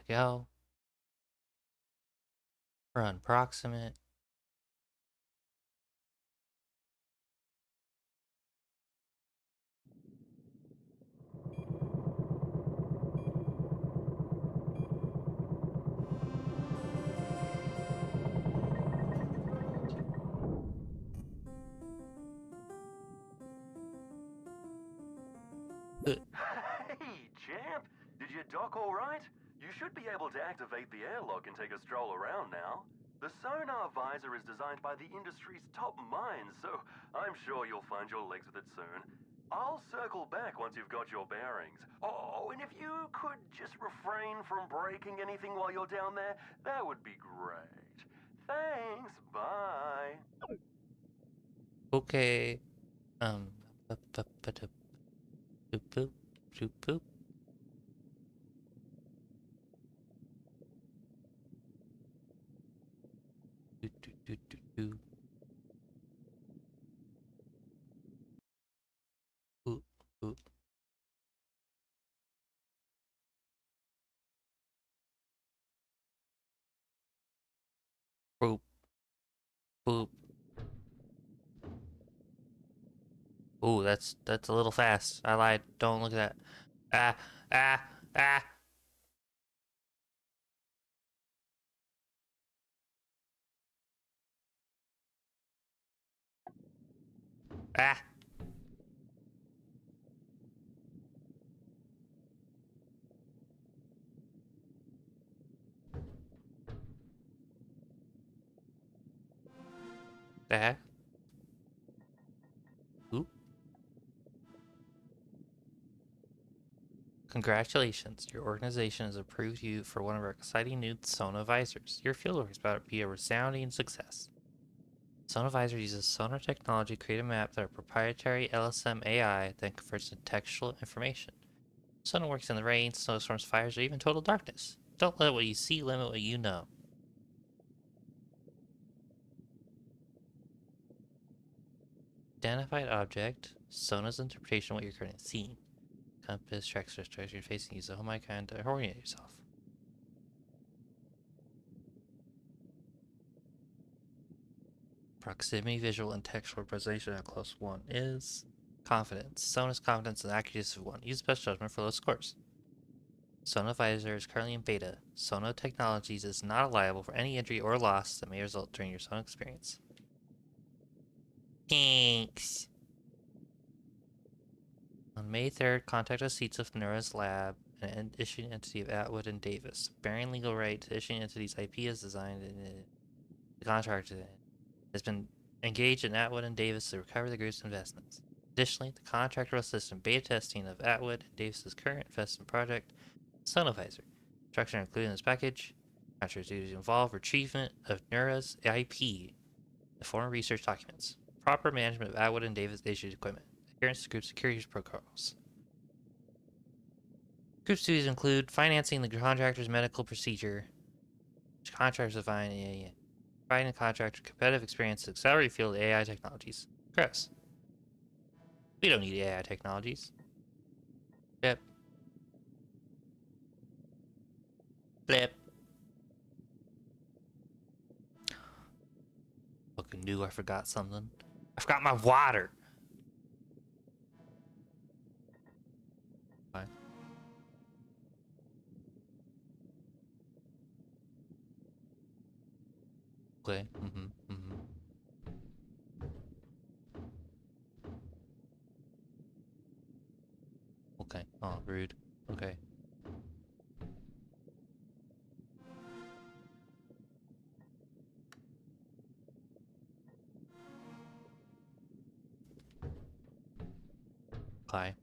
go. Run Proximate. Hey, champ! Did you dock all right? You should be able to activate the airlock and take a stroll around now. The sonar visor is designed by the industry's top minds, so I'm sure you'll find your legs with it soon. I'll circle back once you've got your bearings. Oh, and if you could just refrain from breaking anything while you're down there, that would be great. Thanks, bye. Okay. Um. Boop, boop, boop, boop, boop, boop, boop. Do, do, do, do, do. Ooh, ooh. Boop, boop. Ooh, that's a little fast. I lied. Don't look at that. Ah, ah, ah, ah. The heck? Ooh. Congratulations, your organization has approved you for one of our exciting new Sona visors. Your fieldwork is about to be a resounding success. Sona Visor uses sonar technology to create a map that our proprietary LSM AI then converts into textual information. Sona works in the rain, snowstorms, fires, or even total darkness. Don't let what you see limit what you know. Identified object, Sona's interpretation of what you're currently seeing. Compass, tracks, direction you're facing, use the home icon to orient yourself. Proximity, visual, and textual representation at close one is confidence. Sona's confidence and accuracy of one. Use best judgment for low scores. Sona Visor is currently in beta. Sona Technologies is not liable for any injury or loss that may result during your Sona experience. Thanks. On May 3rd, contact receipts of Nura's lab, an issuing entity of Atwood and Davis, bearing legal right to issuing entities IP is designed in the contract has been engaged in Atwood and Davis to recover the group's investments. Additionally, the contractor will assist in beta testing of Atwood and Davis's current investment project, Sonovisor. Structure included in this package. Contractor's duties involve retrievement of Nura's IP, the former research documents, proper management of Atwood and Davis issued equipment, adherence to group security protocols. Group duties include financing the contractor's medical procedure, which contractors define providing the contractor competitive experience to accelerate field AI technologies. Gross. We don't need AI technologies. Yep. Blip. Fucking knew I forgot something. I forgot my water. Fine. Okay. Mm-hmm. Mm-hmm. Okay. Oh, rude. Okay. Okay.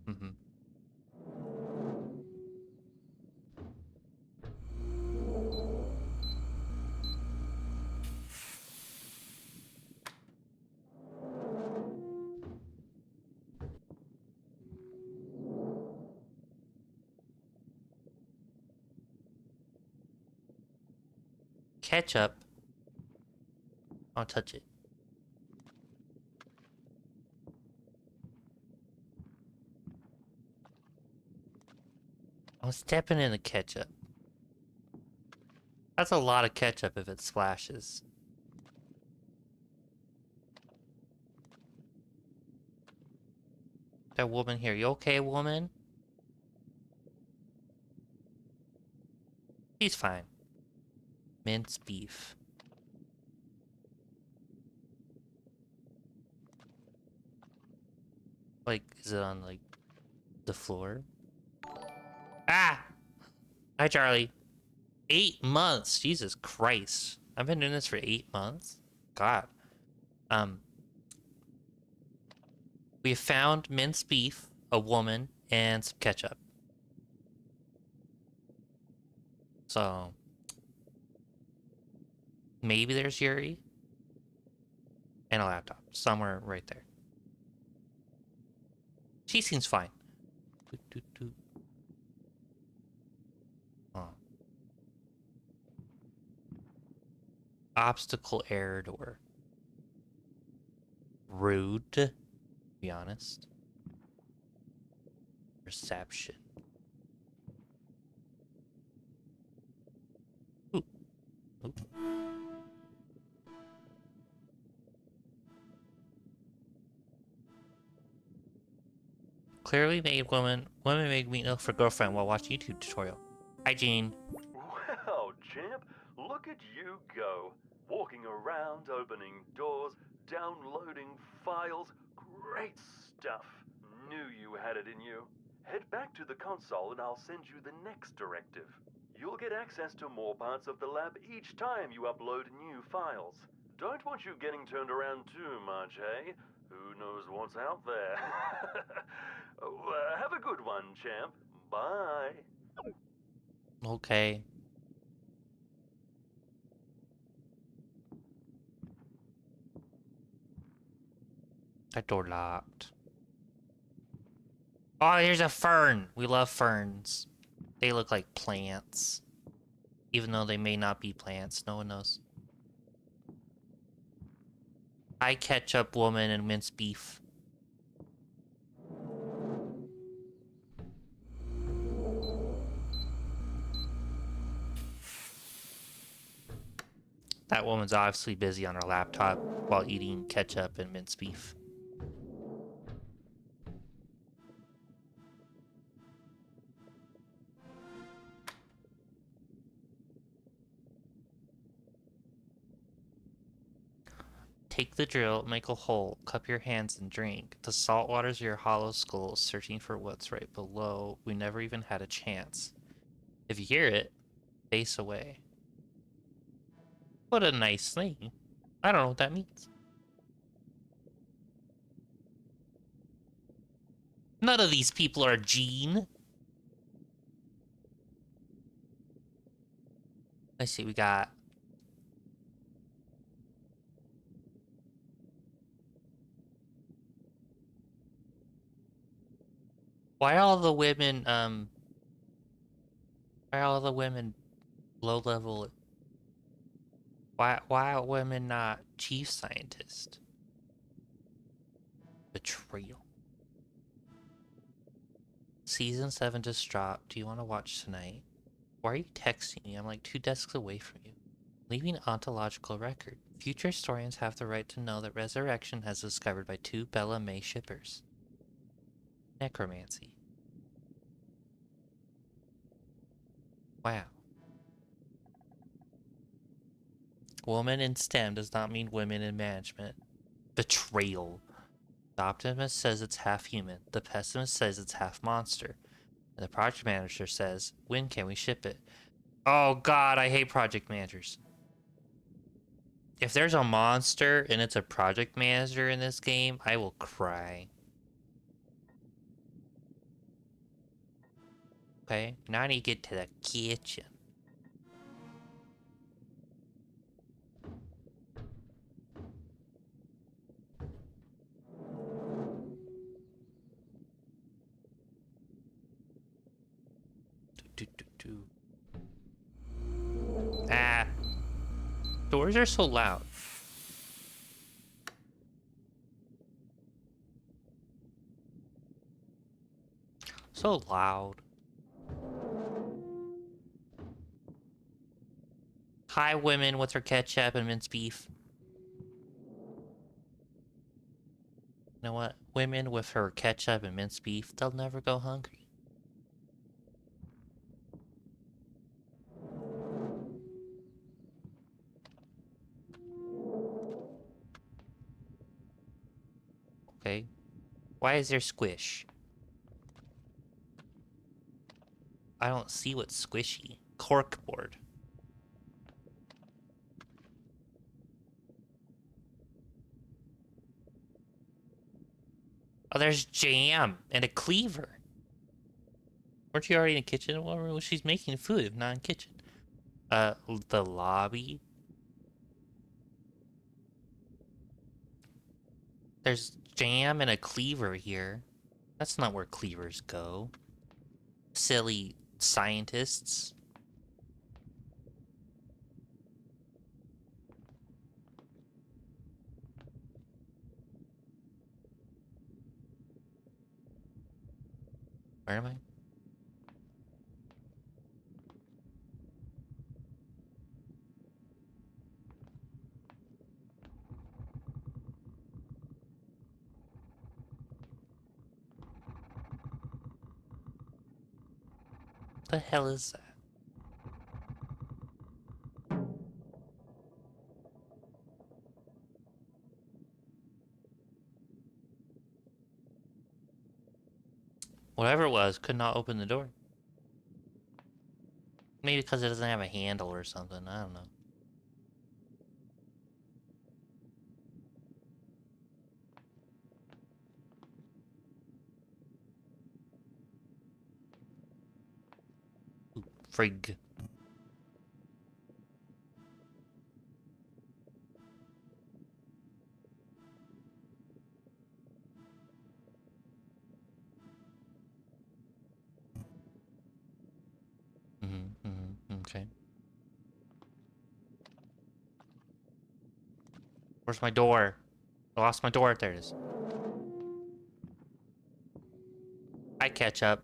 Mm-hmm. Ketchup. I'll touch it. I'm stepping in the ketchup. That's a lot of ketchup if it splashes. That woman here, you okay, woman? She's fine. Minced beef. Like, is it on, like, the floor? Ah! Hi, Charlie. 8 months! Jesus Christ. I've been doing this for 8 months? God. We have found minced beef, a woman, and some ketchup. So, maybe there's Yuri and a laptop somewhere right there. She seems fine. Doot, doot, doot. Oh. Obstacle error door. Rude, to be honest. Reception. Ooh. Ooh. Clearly made woman made meatloaf for girlfriend while watching YouTube tutorial. Hi, Jean. Wow, champ, look at you go. Walking around, opening doors, downloading files. Great stuff. Knew you had it in you. Head back to the console and I'll send you the next directive. You'll get access to more parts of the lab each time you upload new files. Don't want you getting turned around too much, eh? Who knows what's out there? Have a good one, champ. Bye. Okay. That door locked. Oh, here's a fern. We love ferns. They look like plants. Even though they may not be plants. No one knows. I ketchup woman and minced beef. That woman's obviously busy on her laptop while eating ketchup and minced beef. Take the drill, make a hole, cup your hands and drink. The salt waters your hollow skulls, searching for what's right below. We never even had a chance. If you hear it, face away. What a nice thing. I don't know what that means. None of these people are Gene. Let's see, we got... Why are all the women, why are all the women low level? Why are women not chief scientist? Betrayal. Season 7 just dropped. Do you want to watch tonight? Why are you texting me? I'm like 2 desks away from you. Leaving ontological record. Future historians have the right to know that resurrection has discovered by 2 Bella May shippers. Necromancy. Wow. Woman in STEM does not mean women in management. Betrayal. The optimist says it's half human. The pessimist says it's half monster. And the project manager says, when can we ship it? Oh god, I hate project managers. If there's a monster and it's a project manager in this game, I will cry. Okay, now I need to get to the kitchen. Do, do, do. Ah. Doors are so loud. So loud. Hi, women with her ketchup and minced beef. You know what? Women with her ketchup and minced beef, they'll never go hungry. Okay. Why is there squish? I don't see what's squishy. Corkboard. Oh, there's jam and a cleaver. Weren't you already in the kitchen? Well, she's making food if not in the kitchen. The lobby. There's jam and a cleaver here. That's not where cleavers go. Silly scientists. Where am I? The hell is that? Whatever it was, could not open the door. Maybe because it doesn't have a handle or something. I don't know. Ooh, frig. Okay. Where's my door? I lost my door. There it is. I catch up.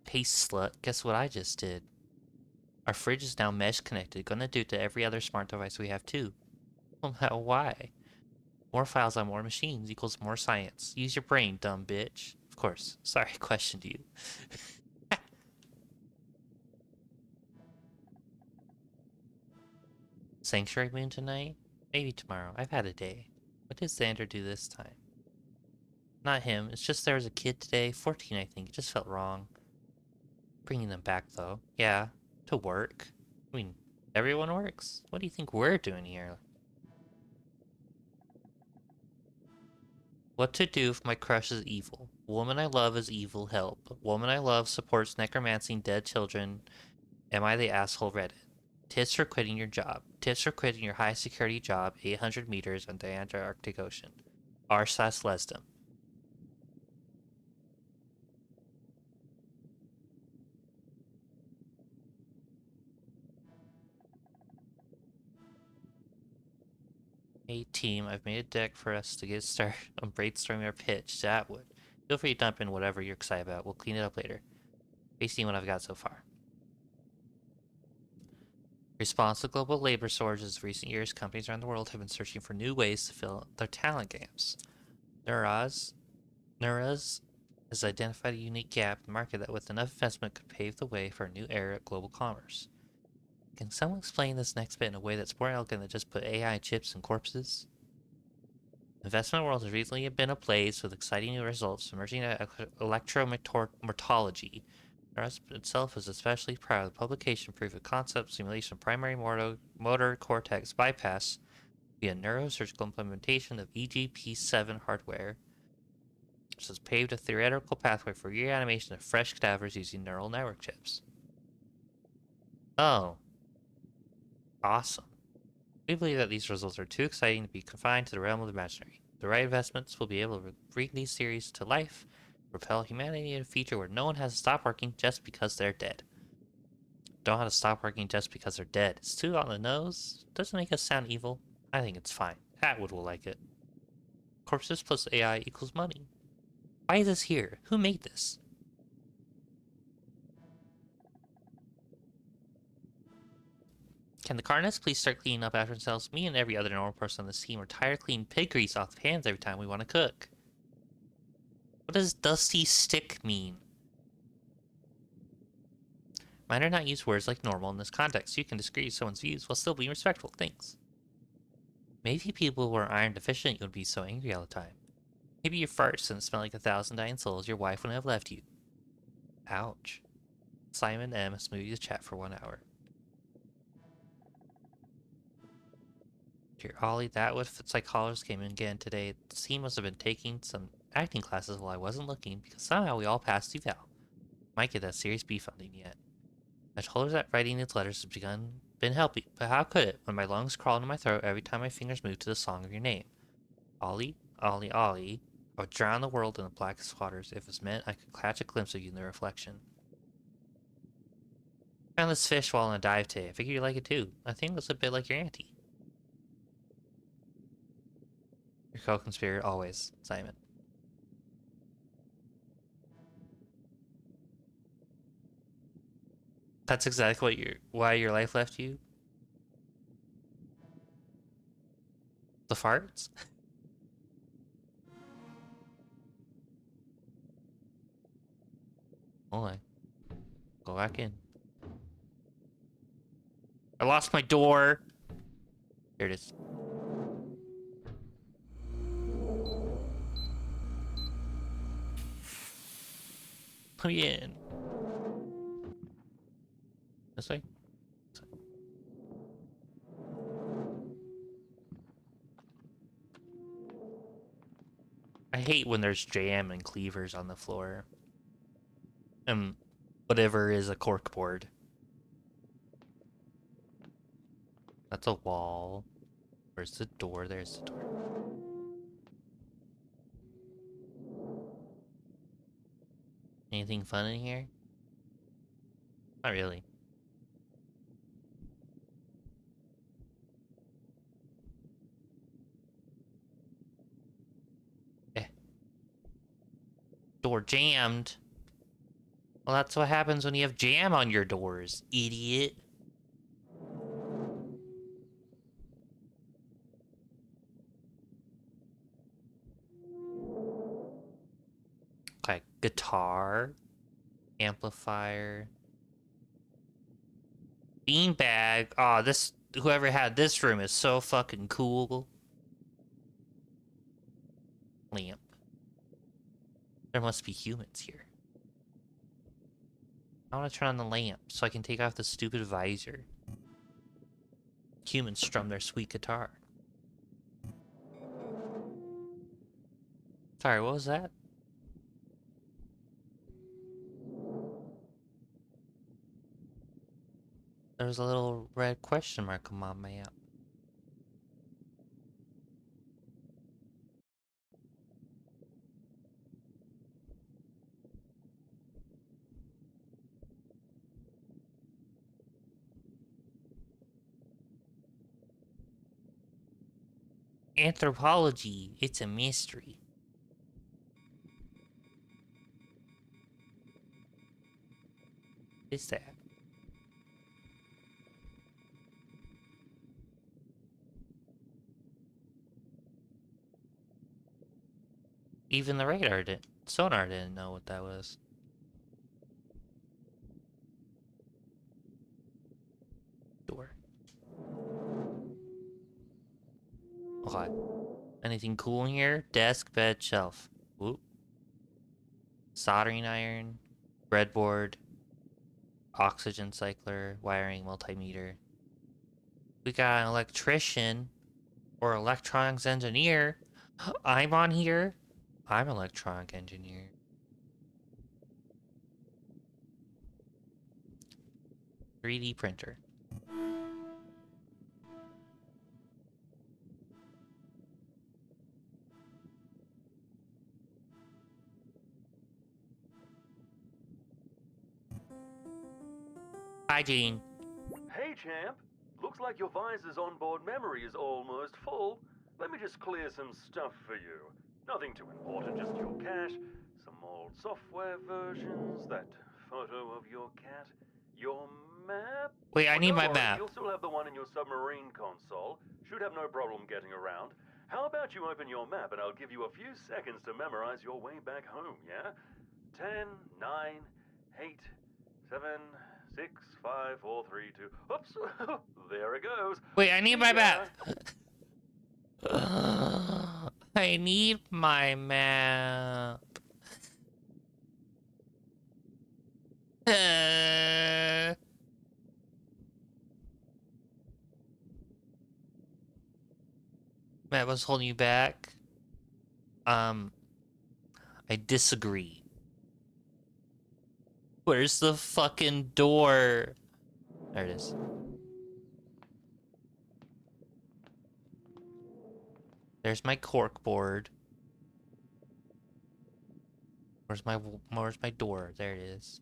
Hey, slut. Guess what I just did? Our fridge is now mesh connected. Gonna do it to every other smart device we have too. Well, now why? More files on more machines equals more science. Use your brain, dumb bitch. Of course. Sorry I questioned you. Sanctuary moon tonight? Maybe tomorrow. I've had a day. What did Xander do this time? Not him. It's just there was a kid today. 14, I think. It just felt wrong. Bringing them back, though. Yeah. To work. I mean, everyone works. What do you think we're doing here? What to do if my crush is evil? Woman I love is evil, help. Woman I love supports necromancing dead children. Am I the asshole Reddit? Tips for quitting your job. Tips for quitting your high security job 800 meters on the Antarctic Ocean. r/lesdom. Hey team, I've made a deck for us to get started on brainstorming our pitch to Atwood. Feel free to dump in whatever you're excited about. We'll clean it up later. Based on what I've got so far. Response to global labor shortages of recent years, companies around the world have been searching for new ways to fill their talent gaps. Neuraz has identified a unique gap in the market that with enough investment could pave the way for a new era of global commerce. Can someone explain this next bit in a way that's more elegant than just put AI chips in corpses? The investment world has recently been ablaze with exciting new results emerging out of electromortology. Neuraz itself is especially proud of the publication proof of concept simulation of primary motor cortex bypass via neurosurgical implementation of EGP7 hardware, which has paved a theoretical pathway for reanimation of fresh cadavers using neural network chips. Oh, awesome. We believe that these results are too exciting to be confined to the realm of the imaginary. The right investments will be able to bring these series to life, propel humanity in a future where no one has to stop working just because they're dead. Don't have to stop working just because they're dead. It's too on the nose. Doesn't make us sound evil. I think it's fine. Atwood will like it. Corpses plus AI equals money. Why is this here? Who made this? Can the Carnets please start cleaning up after themselves? Me and every other normal person on this team are tired of cleaning pig grease off the pans every time we want to cook. What does dusty stick mean? Mine are not use words like normal in this context. You can disagree with someone's views while still being respectful. Thanks. Maybe if people were iron deficient, you would be so angry all the time. Maybe your farts didn't smell like 1,000 dying souls. Your wife wouldn't have left you. Ouch. Simon M. Smoothie the chat for 1 hour. Dear Ollie, that what psychologist came in again today. The team must have been taking some acting classes while I wasn't looking because somehow we all passed eval. Might get that Series B funding yet. I told her that writing these letters has been helping, but how could it when my lungs crawl into my throat every time my fingers move to the song of your name? Ollie, Ollie, Ollie. I would drown the world in the blackest waters if it meant I could catch a glimpse of you in the reflection. I found this fish while on a dive today. I figured you'd like it too. I think it's a bit like your auntie. Your co-conspirator always, Simon. That's exactly why your life left you? The farts? Hold on. Go back in. I lost my door! Here it is. Let me in. This way? I hate when there's jam and cleavers on the floor. And whatever is a corkboard. That's a wall. Where's the door? There's the door. Anything fun in here? Not really. Eh. Door jammed. Well, that's what happens when you have jam on your doors, idiot. Okay, guitar, amplifier, beanbag. Oh, whoever had this room is so fucking cool. Lamp. There must be humans here. I want to turn on the lamp so I can take off the stupid visor. Humans strum their sweet guitar. Sorry, what was that? There was a little red question mark on my map. Anthropology, it's a mystery. What is that? Even the radar didn't. Sonar didn't know what that was. Door. Okay. Anything cool in here? Desk, bed, shelf. Whoop. Soldering iron. Breadboard. Oxygen cycler. Wiring multimeter. We got an electrician. Or electronics engineer. I'm on here. I'm an electronic engineer. 3D printer. Bye, Gene. Hey, champ. Looks like your visor's onboard memory is almost full. Let me just clear some stuff for you. Nothing too important, just your cache, some old software versions, that photo of your cat, your map. Wait, I Oh, need don't my worry, map. you'll still have the one in your submarine console. Should have no problem getting around. How about you open your map and I'll give you a few seconds to memorize your way back home, yeah? 10, 9, 8, 7, 6, 5, 4, 3, 2. Oops! There it goes. Wait, I need See my ya. map. I need my map. Map was holding you back. Um, I disagree. Where's the fucking door? There it is. There's my cork board. Where's my door? There it is.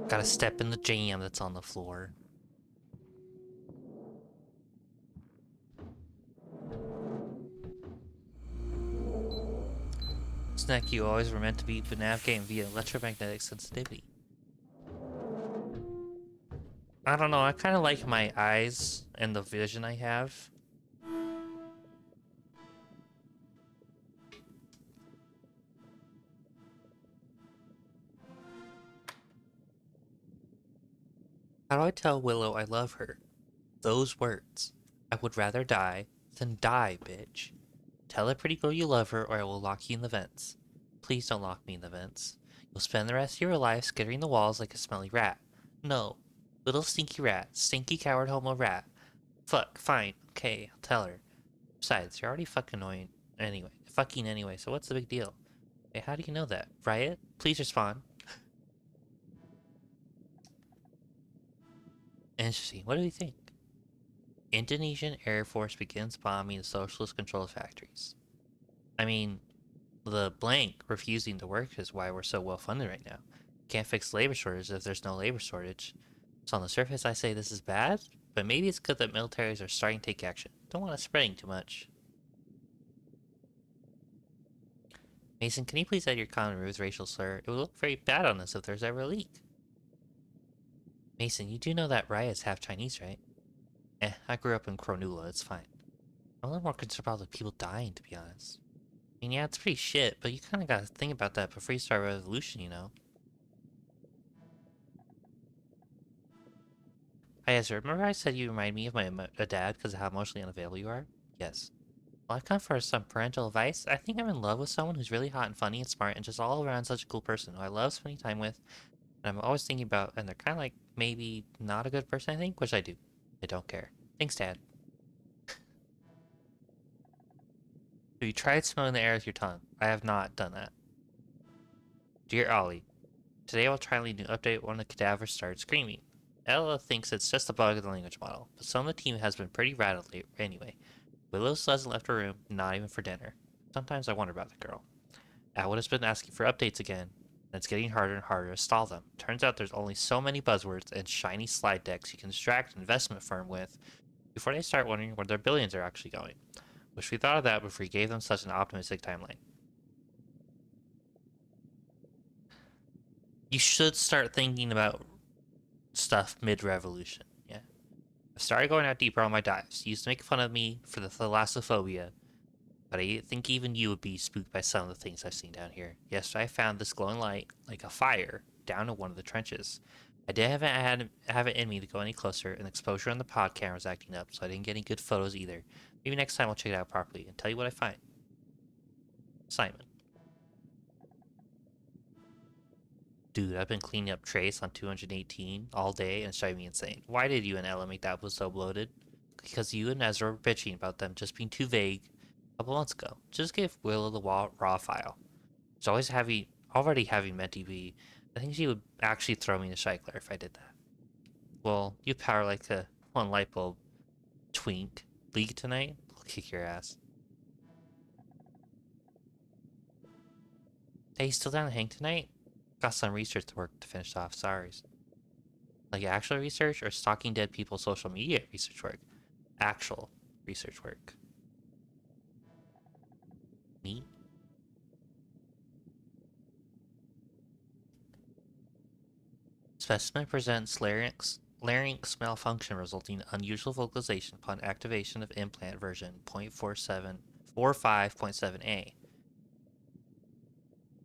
Gotta step in the jam that's on the floor. Snack, you always were meant to be navigating via electromagnetic sensitivity. I don't know, I kind of like my eyes and the vision I have. How do I tell Willow I love her? Those words. I would rather die than die, bitch. Tell a pretty girl you love her or I will lock you in the vents. Please don't lock me in the vents. You'll spend the rest of your life skittering the walls like a smelly rat. No. Little stinky rat. Stinky coward homo rat. Fuck, fine. Okay, I'll tell her. Besides, you're already fucking annoying anyway, so what's the big deal? Hey, how do you know that? Riot? Please respond. Interesting. What do you think? Indonesian Air Force begins bombing the socialist controlled factories. I mean, the blank refusing to work is why we're so well funded right now. Can't fix labor shortage if there's no labor shortage. So on the surface, I say this is bad, but maybe it's good that militaries are starting to take action. Don't want it spreading too much. Mason, can you please add your comment with racial slur? It would look very bad on us if there's ever a leak. Mason, you do know that Raya's half Chinese, right? I grew up in Cronulla, it's fine. I'm a little more concerned about the people dying, to be honest. I mean, yeah, it's pretty shit, but you kinda gotta think about that before you start a revolution, you know? Hi, Ezra, remember I said you remind me of my dad because of how emotionally unavailable you are? Yes. Well, I've come for some parental advice. I think I'm in love with someone who's really hot and funny and smart and just all around such a cool person who I love spending time with. And I'm always thinking about, and they're kind of like maybe not a good person, I think, which I do. I don't care. Thanks, Dad. Have you tried smelling the air with your tongue? I have not done that. Dear Ollie, today I will try to lead a new update when the cadaver started screaming. Ella thinks it's just a bug in the language model, but some of the team has been pretty rattled anyway. Willow still hasn't left her room, not even for dinner. Sometimes I wonder about the girl. Atwood has been asking for updates again, and it's getting harder and harder to stall them. Turns out there's only so many buzzwords and shiny slide decks you can distract an investment firm with before they start wondering where their billions are actually going. Wish we thought of that before we gave them such an optimistic timeline. You should start thinking about stuff mid-revolution, yeah? I've started going out deeper on my dives. You used to make fun of me for the thalassophobia, but I think even you would be spooked by some of the things I've seen down here. Yesterday I found this glowing light, like a fire, down in one of the trenches. I didn't have it in me to go any closer, and the exposure on the pod camera was acting up, so I didn't get any good photos either. Maybe next time I'll check it out properly and tell you what I find. Simon. Dude, I've been cleaning up trace on 218 all day and it's driving me insane. Why did you and Ella make that so bloated? Because you and Ezra were bitching about them just being too vague a couple months ago. Just give Willow the raw file. It's already having Menti be. I think she would actually throw me in the Shikler if I did that. Well, you power like a one light bulb. Twink. League tonight? I'll kick your ass. Hey, you still down to hang tonight? Got some research work to finish off. Sorry. Like actual research or stalking dead people's social media research work? Actual research work. Neat. Specimen presents larynx malfunction resulting in unusual vocalization upon activation of implant version 0.45.7a.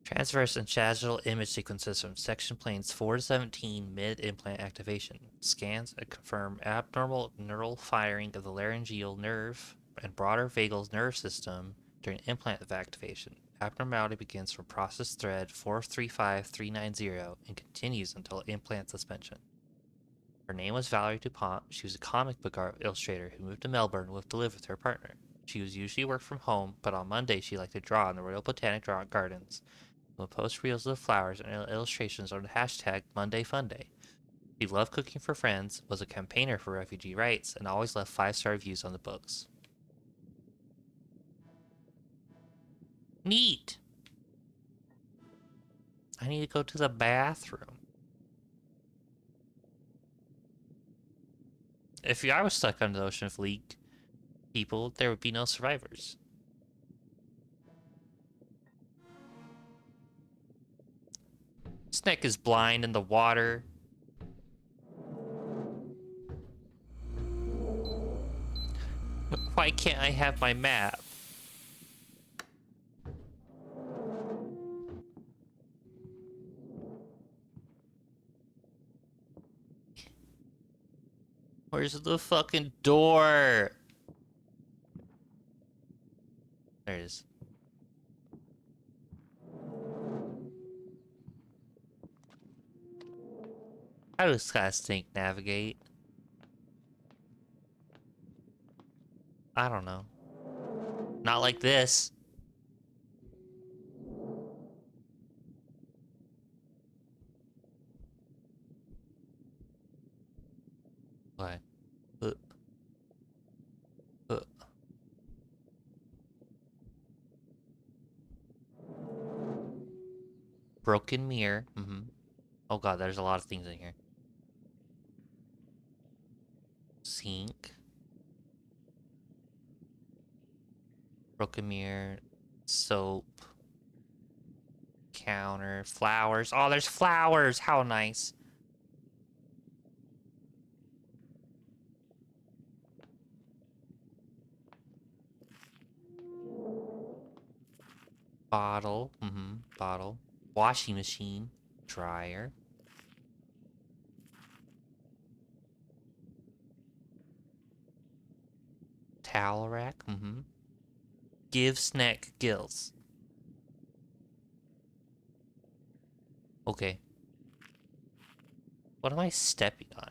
Transverse and sagittal image sequences from section planes 4 to 17 mid-implant activation. Scans confirm abnormal neural firing of the laryngeal nerve and broader vagal nerve system during implant activation. Abnormality begins from process thread 435390 and continues until implant suspension. Her name was Valerie DuPont. She was a comic book illustrator who moved to Melbourne to live with her partner. She was usually worked from home, but on Monday she liked to draw in the Royal Botanic Gardens. Will post reels of the flowers and illustrations on the hashtag MondayFunday. She loved cooking for friends, was a campaigner for refugee rights, and always left 5-star reviews on the books. Neat! I need to go to the bathroom. If I was stuck under the ocean with leak people, there would be no survivors. Snake is blind in the water. Why can't I have my map? Where's the fucking door? There it is. How does Sky Snake navigate? I don't know. Not like this. What? Uh, uh. Broken mirror. Oh god, there's a lot of things in here. Sink. Broken mirror. Soap. Counter. Flowers. Oh, there's flowers! How nice. Bottle. Bottle. Washing machine. Dryer. Towel rack. Give snack gills. Okay. What am I stepping on?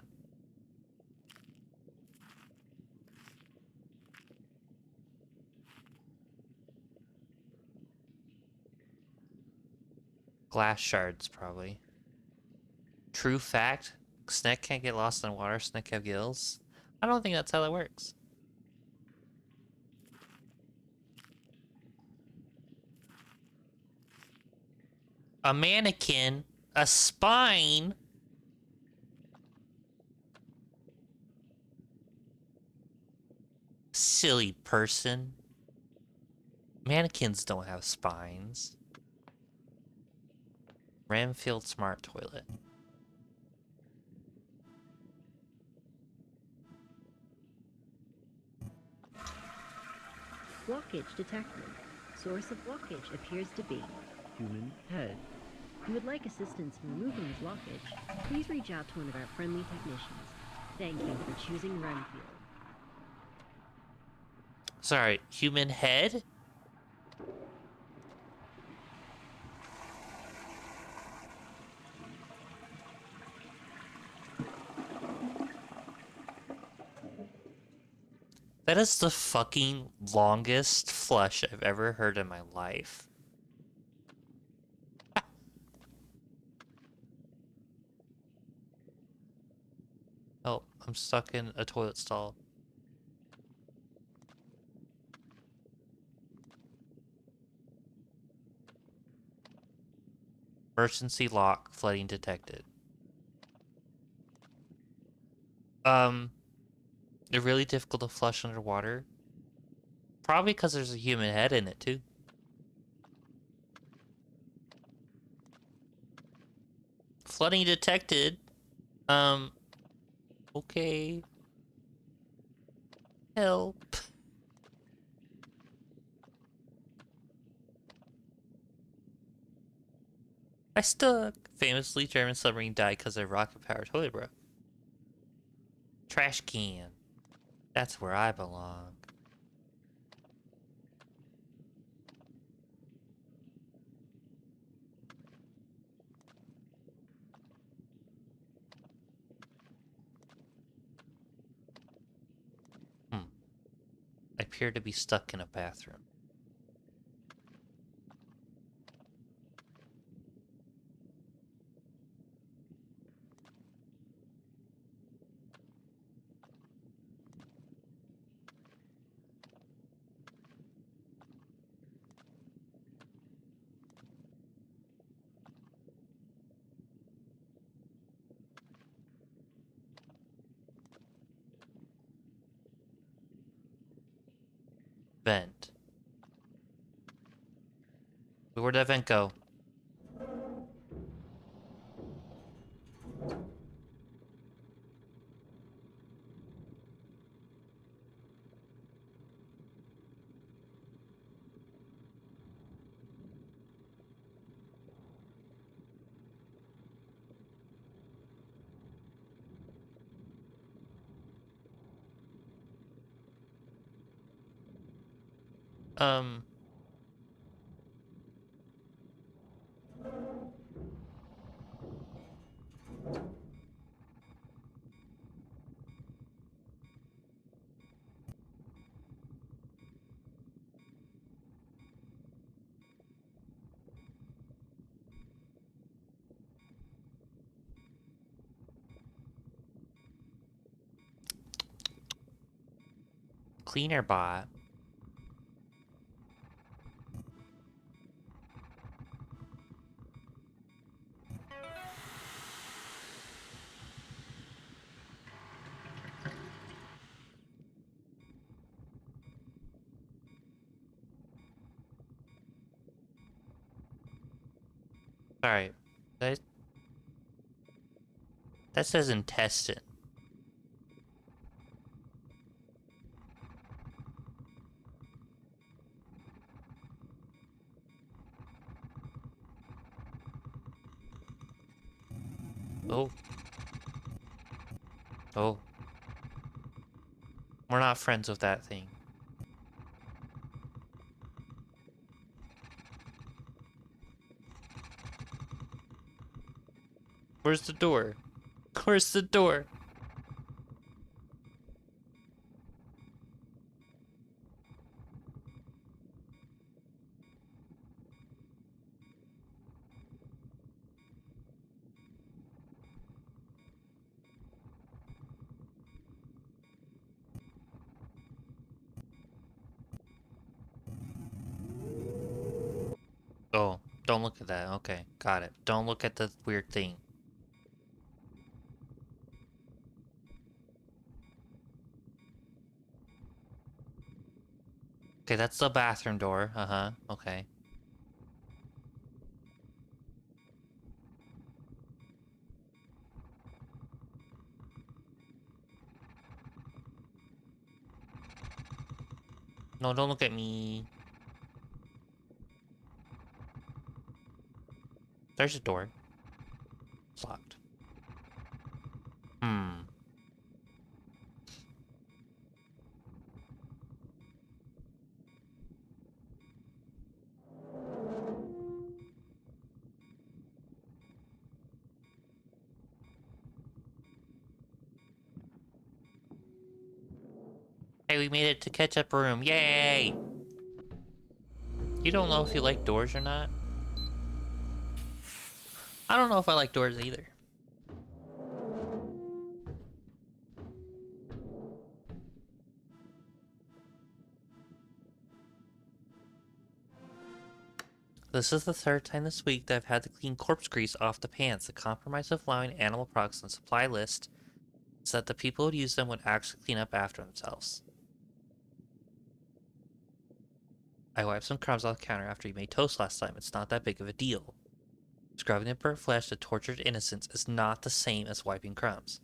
Glass shards, probably. True fact, Sneck can't get lost in water, Sneck have gills. I don't think that's how that works. A mannequin, a spine. Silly person. Mannequins don't have spines. Ramfield Smart Toilet. Blockage detected. Source of blockage appears to be human head. If you would like assistance in removing the blockage, please reach out to one of our friendly technicians. Thank you for choosing Renfield. Sorry, human head? That is the fucking longest flush I've ever heard in my life. Oh, I'm stuck in a toilet stall. Emergency lock. Flooding detected. They're really difficult to flush underwater. Probably because there's a human head in it, too. Flooding detected. Okay. Help. I stuck. Famously, German submarine died because their rocket-powered toilet broke. Trash can. That's where I belong. I appear to be stuck in a bathroom. Vent. Where'd that vent go? Um... Cleaner bot. Alright. That... That says intestine. Oh. Oh. We're not friends with that thing. Where's the door? Where's the door? Oh, don't look at that. Okay, got it. Don't look at the weird thing. Okay, that's the bathroom door. Uh-huh. Okay. No, don't look at me. There's a door. It's locked. Hey, we made it to ketchup room. Yay! You don't know if you like doors or not? I don't know if I like doors either. This is the third time this week that I've had to clean corpse grease off the pants. The compromise of allowing animal products on the supply list is that the people who use them would actually clean up after themselves. I wiped some crumbs off the counter after you made toast last time. It's not that big of a deal. Scrubbing the burnt flesh to tortured innocence is not the same as wiping crumbs.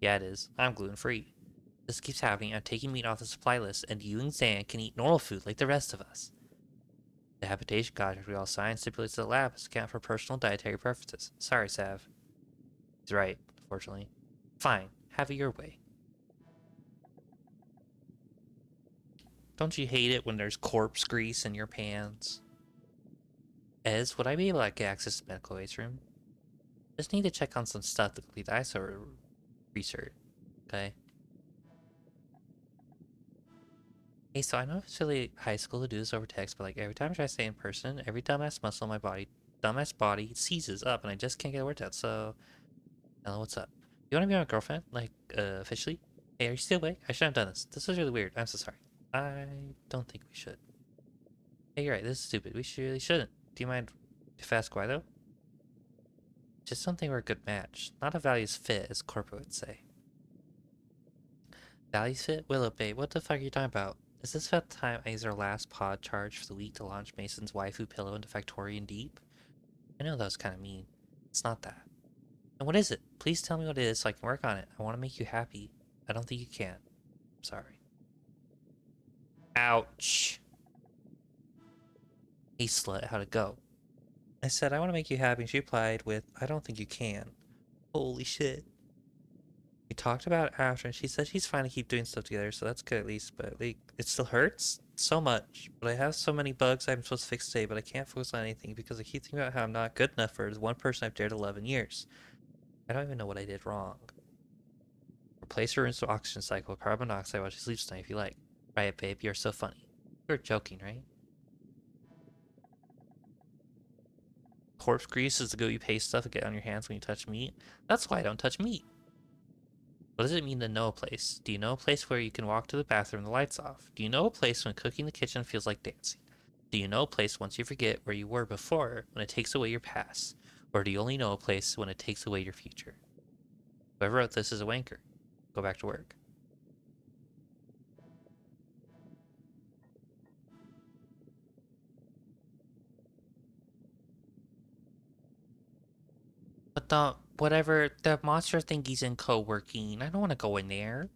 Yeah, it is. I'm gluten-free. This keeps happening. I'm taking meat off the supply list, and you and Zan can eat normal food like the rest of us. The habitation contract we all signed stipulates that the lab has to account for personal dietary preferences. Sorry, Sav. He's right, unfortunately. Fine. Have it your way. Don't you hate it when there's corpse grease in your pans? Ez, would I be able to get access to the medical waste room? Just need to check on some stuff to complete the ISO research. Okay. Hey, so I know it's really high school to do this over text, but like every time I try to stay in person, every dumbass muscle in my dumbass body seizes up and I just can't get a word out. So, hello, what's up? You want to be my girlfriend? Like, officially? Hey, are you still awake? I shouldn't have done this. This was really weird. I'm so sorry. I don't think we should. Hey, you're right. This is stupid. We really shouldn't. Do you mind if I ask why, though? Just don't think we're a good match. Not a values fit, as corporate would say. Values fit? Willow, babe, what the fuck are you talking about? Is this about the time I used our last pod charge for the week to launch Mason's waifu pillow into Factorian Deep? I know that was kind of mean. It's not that. And what is it? Please tell me what it is so I can work on it. I want to make you happy. I don't think you can. I'm sorry. Ouch. Hey, slut, how'd it go? I said, I want to make you happy, and she replied with, I don't think you can. Holy shit. We talked about it after, and she said she's fine to keep doing stuff together, so that's good at least, but like, it still hurts so much. But I have so many bugs I'm supposed to fix today, but I can't focus on anything because I keep thinking about how I'm not good enough for the one person I've dared to love in years. I don't even know what I did wrong. Replace her into oxygen cycle with carbon monoxide while she sleeps tonight if you like. Right, babe, you're so funny. You're joking, right? Corpse grease is the gooey paste stuff to get on your hands when you touch meat. That's why I don't touch meat. What does it mean to know a place? Do you know a place where you can walk to the bathroom and the lights off? Do you know a place when cooking in the kitchen feels like dancing? Do you know a place once you forget where you were before when it takes away your past? Or do you only know a place when it takes away your future? Whoever wrote this is a wanker. Go back to work. But the monster thingy's in co-working. I don't want to go in there.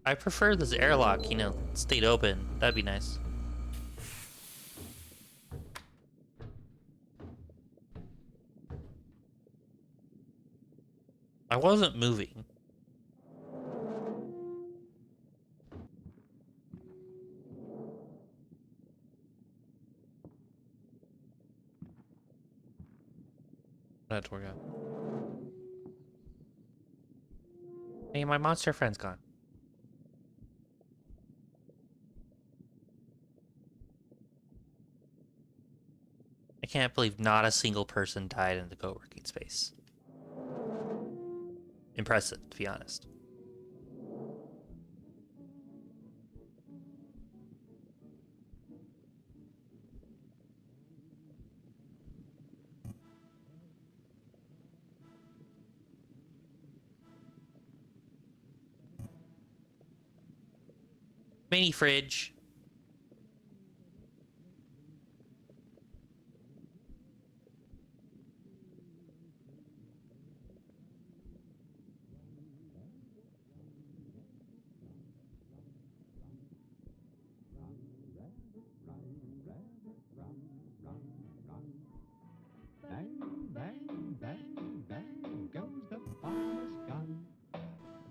I prefer this airlock, stayed open. That'd be nice. I wasn't moving. That's where we go. Hey, my monster friend's gone. I can't believe not a single person died in the co-working space. Impressive, to be honest. Mini fridge. Bang, bang, bang, bang goes the farmer's gun.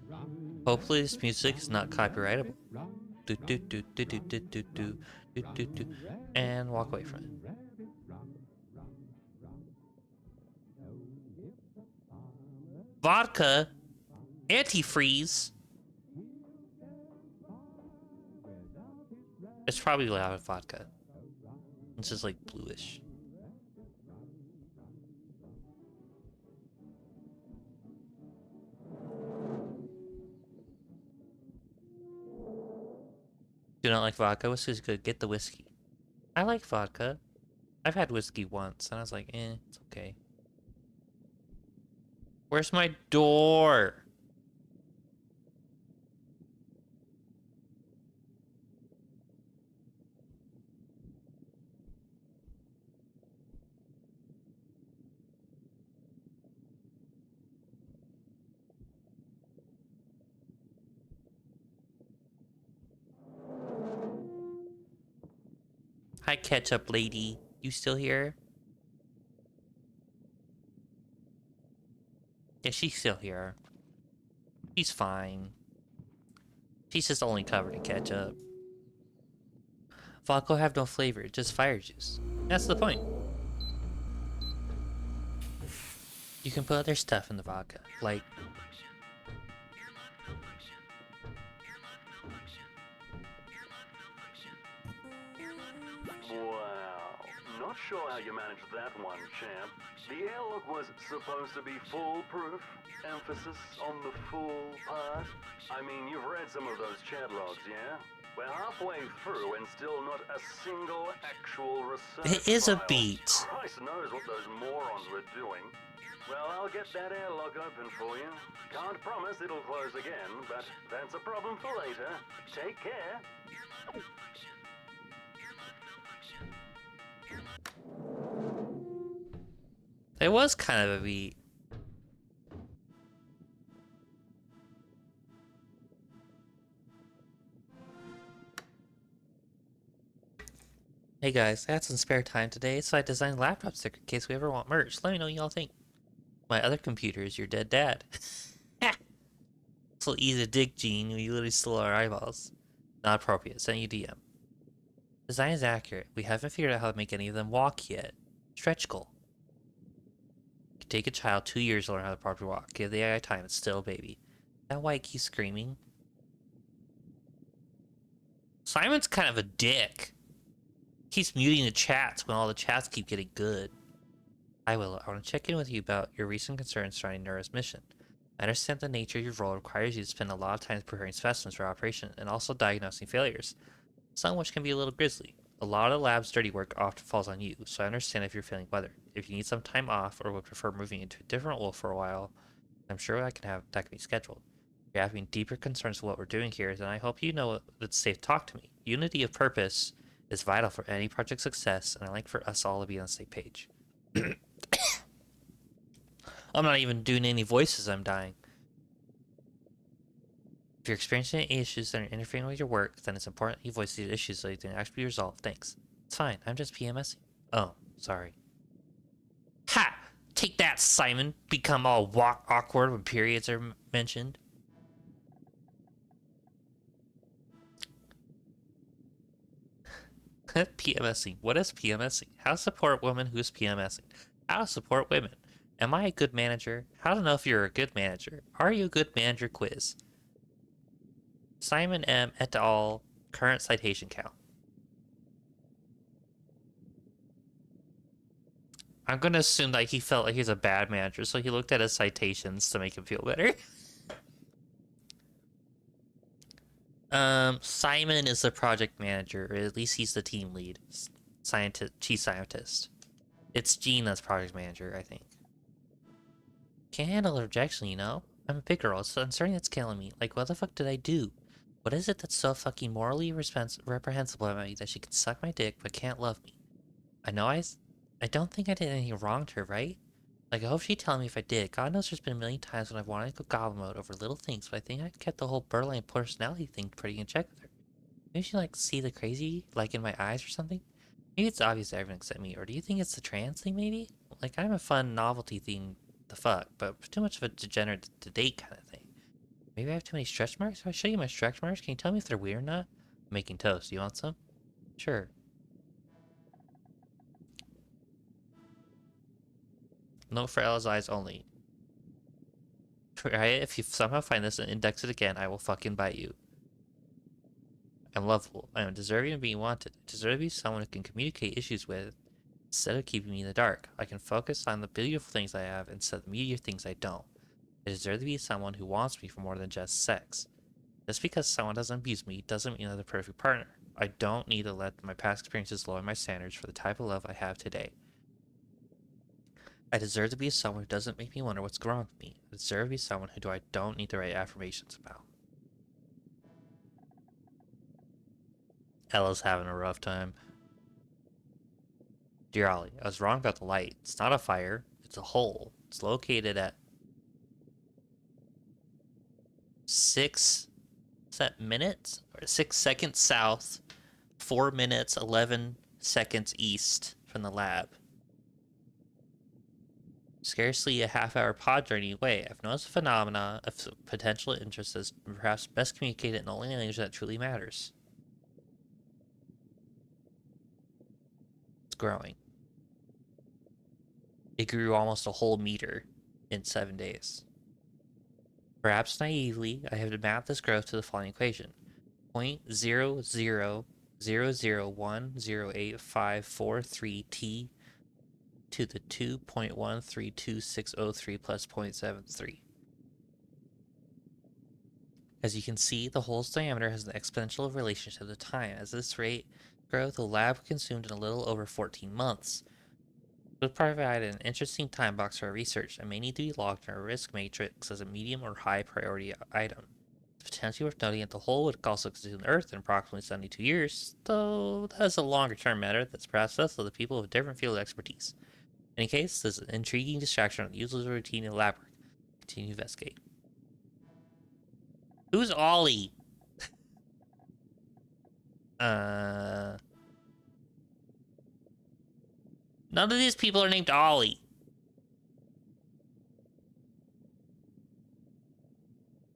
Run, Hopefully this music is not copyrightable. run, Do do do do do do do do do do do, and walk away from it. rabbit, run, run, run. Oh, if the farmer Vodka, antifreeze. without his rabbit, It's probably loud vodka. It's just like bluish. Do not like vodka? Whiskey's good. Get the whiskey. I like vodka. I've had whiskey once, and I was like, it's okay. Where's my door? Hi, ketchup lady. You still here? Yeah, she's still here. She's fine. She's just only covered in ketchup. Vodka have no flavor, just fire juice. That's the point. You can put other stuff in the vodka, like... Wow. Not sure how you managed that one, champ. The airlock was supposed to be foolproof. Emphasis on the fool part. I mean, you've read some of those chat logs, yeah? We're halfway through and still not a single actual research It is a file. beat. Christ knows what those morons were doing. Well, I'll get that airlock open for you. Can't promise it'll close again, but that's a problem for later. Take care. It was kind of a beat. Hey guys, I had some spare time today, so I designed a laptop sticker in case we ever want merch. Let me know what y'all think. My other computer is your dead dad. So easy to dig, Gene. We literally stole our eyeballs. Not appropriate. Send you DM. Design is accurate. We haven't figured out how to make any of them walk yet. Stretch goal. You can take a child 2 years to learn how to properly walk. Give the AI time. It's still a baby. That white keeps screaming. Simon's kind of a dick. Keeps muting the chats when all the chats keep getting good. I want to check in with you about your recent concerns surrounding Nura's mission. I understand the nature of your role requires you to spend a lot of time preparing specimens for operation and also diagnosing failures, some which can be a little grisly. A lot of the lab's dirty work often falls on you, so I understand if you're feeling weathered. If you need some time off or would prefer moving into a different role for a while, I'm sure that can be scheduled. If you're having deeper concerns with what we're doing here, then I hope you know it's safe to talk to me. Unity of purpose is vital for any project success, and I like for us all to be on the same page. I'm not even doing any voices, I'm dying. If you're experiencing any issues that are interfering with your work, then it's important you voice these issues so they can actually be resolved. Thanks. It's fine, I'm just PMSing. Oh, sorry. Ha! Take that, Simon! Become all awkward when periods are mentioned. PMSing. What is PMSing? How to support women who's PMSing? How to support women? Am I a good manager? How to know if you're a good manager? Are you a good manager quiz? Simon M. et al. Current citation count. I'm gonna assume that he felt like he's a bad manager, so he looked at his citations to make him feel better. Simon is the project manager, or at least he's the team lead. Chief scientist. It's Gene that's project manager, I think. Can't handle rejection, you know? I'm a big girl, it's uncertainty that's killing me. Like, what the fuck did I do? What is it that's so fucking morally reprehensible about me that she can suck my dick but can't love me? I don't think I did anything wrong to her, right? Like, I hope she'd tell me if I did. God knows there's been a million times when I've wanted to go goblin mode over little things, but I think I kept the whole borderline personality thing pretty in check with her. Maybe she, like, see the crazy, like, in my eyes or something? Maybe it's obvious to everyone except me, or do you think it's the trans thing, maybe? Like, I'm a fun novelty thing to fuck, but too much of a degenerate to date kind of thing. Maybe I have too many stretch marks? If I show you my stretch marks, can you tell me if they're weird or not? I'm making toast. You want some? Sure. Note for Ella's eyes only. Try it. If you somehow find this and index it again, I will fucking bite you. I'm lovable. I am deserving of being wanted. I deserve to be someone who can communicate issues with instead of keeping me in the dark. I can focus on the beautiful things I have instead of the media things I don't. I deserve to be someone who wants me for more than just sex. Just because someone doesn't abuse me doesn't mean they're the perfect partner. I don't need to let my past experiences lower my standards for the type of love I have today. I deserve to be someone who doesn't make me wonder what's wrong with me. I deserve to be someone who I don't need to write affirmations about. Ella's having a rough time. Dear Ollie, I was wrong about the light. It's not a fire. It's a hole. It's located at 6 minutes? Or 6 seconds south, 4 minutes, 11 seconds east from the lab. Scarcely a half-hour pod journey away. I've noticed a phenomena of potential interest as perhaps best communicated in the only language that truly matters. It's growing. It grew almost a whole meter in 7 days. Perhaps naively, I have to map this growth to the following equation. 0.000108543 t to the 2.132603 plus 0.73. As you can see, the hole's diameter has an exponential relationship to time. As this rate growth, the lab consumed in a little over 14 months. It would provide an interesting time box for our research and may need to be logged in our risk matrix as a medium or high priority item. It's potentially worth noting that the hole would also consume the Earth in approximately 72 years, though that is a longer term matter that's perhaps less of the people with different field expertise. In any case, this is an intriguing distraction on the usual routine in the lab work. Continue to investigate. Who's Ollie? None of these people are named Ollie.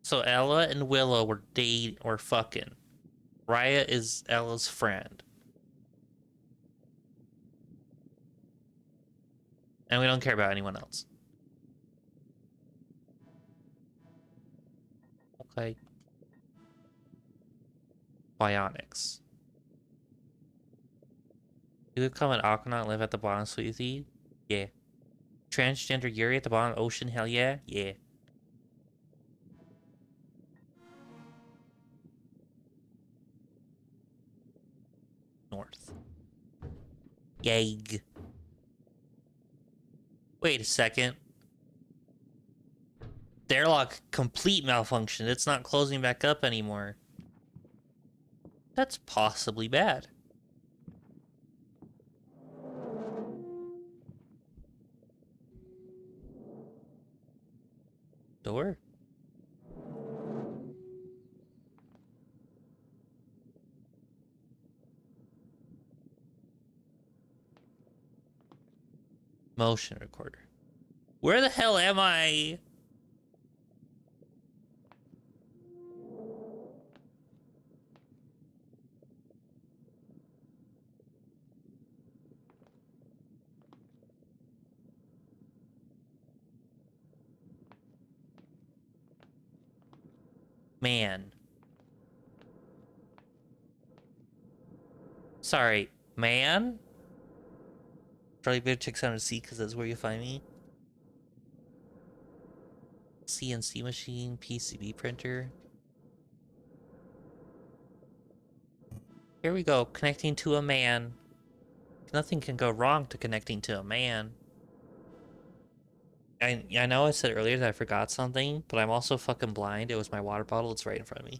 So Ella and Willow were dating or fucking. Raya is Ella's friend. And we don't care about anyone else. Okay. Bionics. You become an Aquanaut and live at the bottom sweetie? Yeah. Transgender Yuri at the bottom of the ocean? Hell yeah? Yeah. North. Yag. Wait a second. The airlock complete malfunction. It's not closing back up anymore. That's possibly bad. Door? Motion recorder. Where the hell am I? Man. Sorry, man? Probably better check sound to see because that's where you find me. CNC machine, PCB printer. Here we go, connecting to a man. Nothing can go wrong to connecting to a man. I know I said earlier that I forgot something, but I'm also fucking blind. It was my water bottle. It's right in front of me.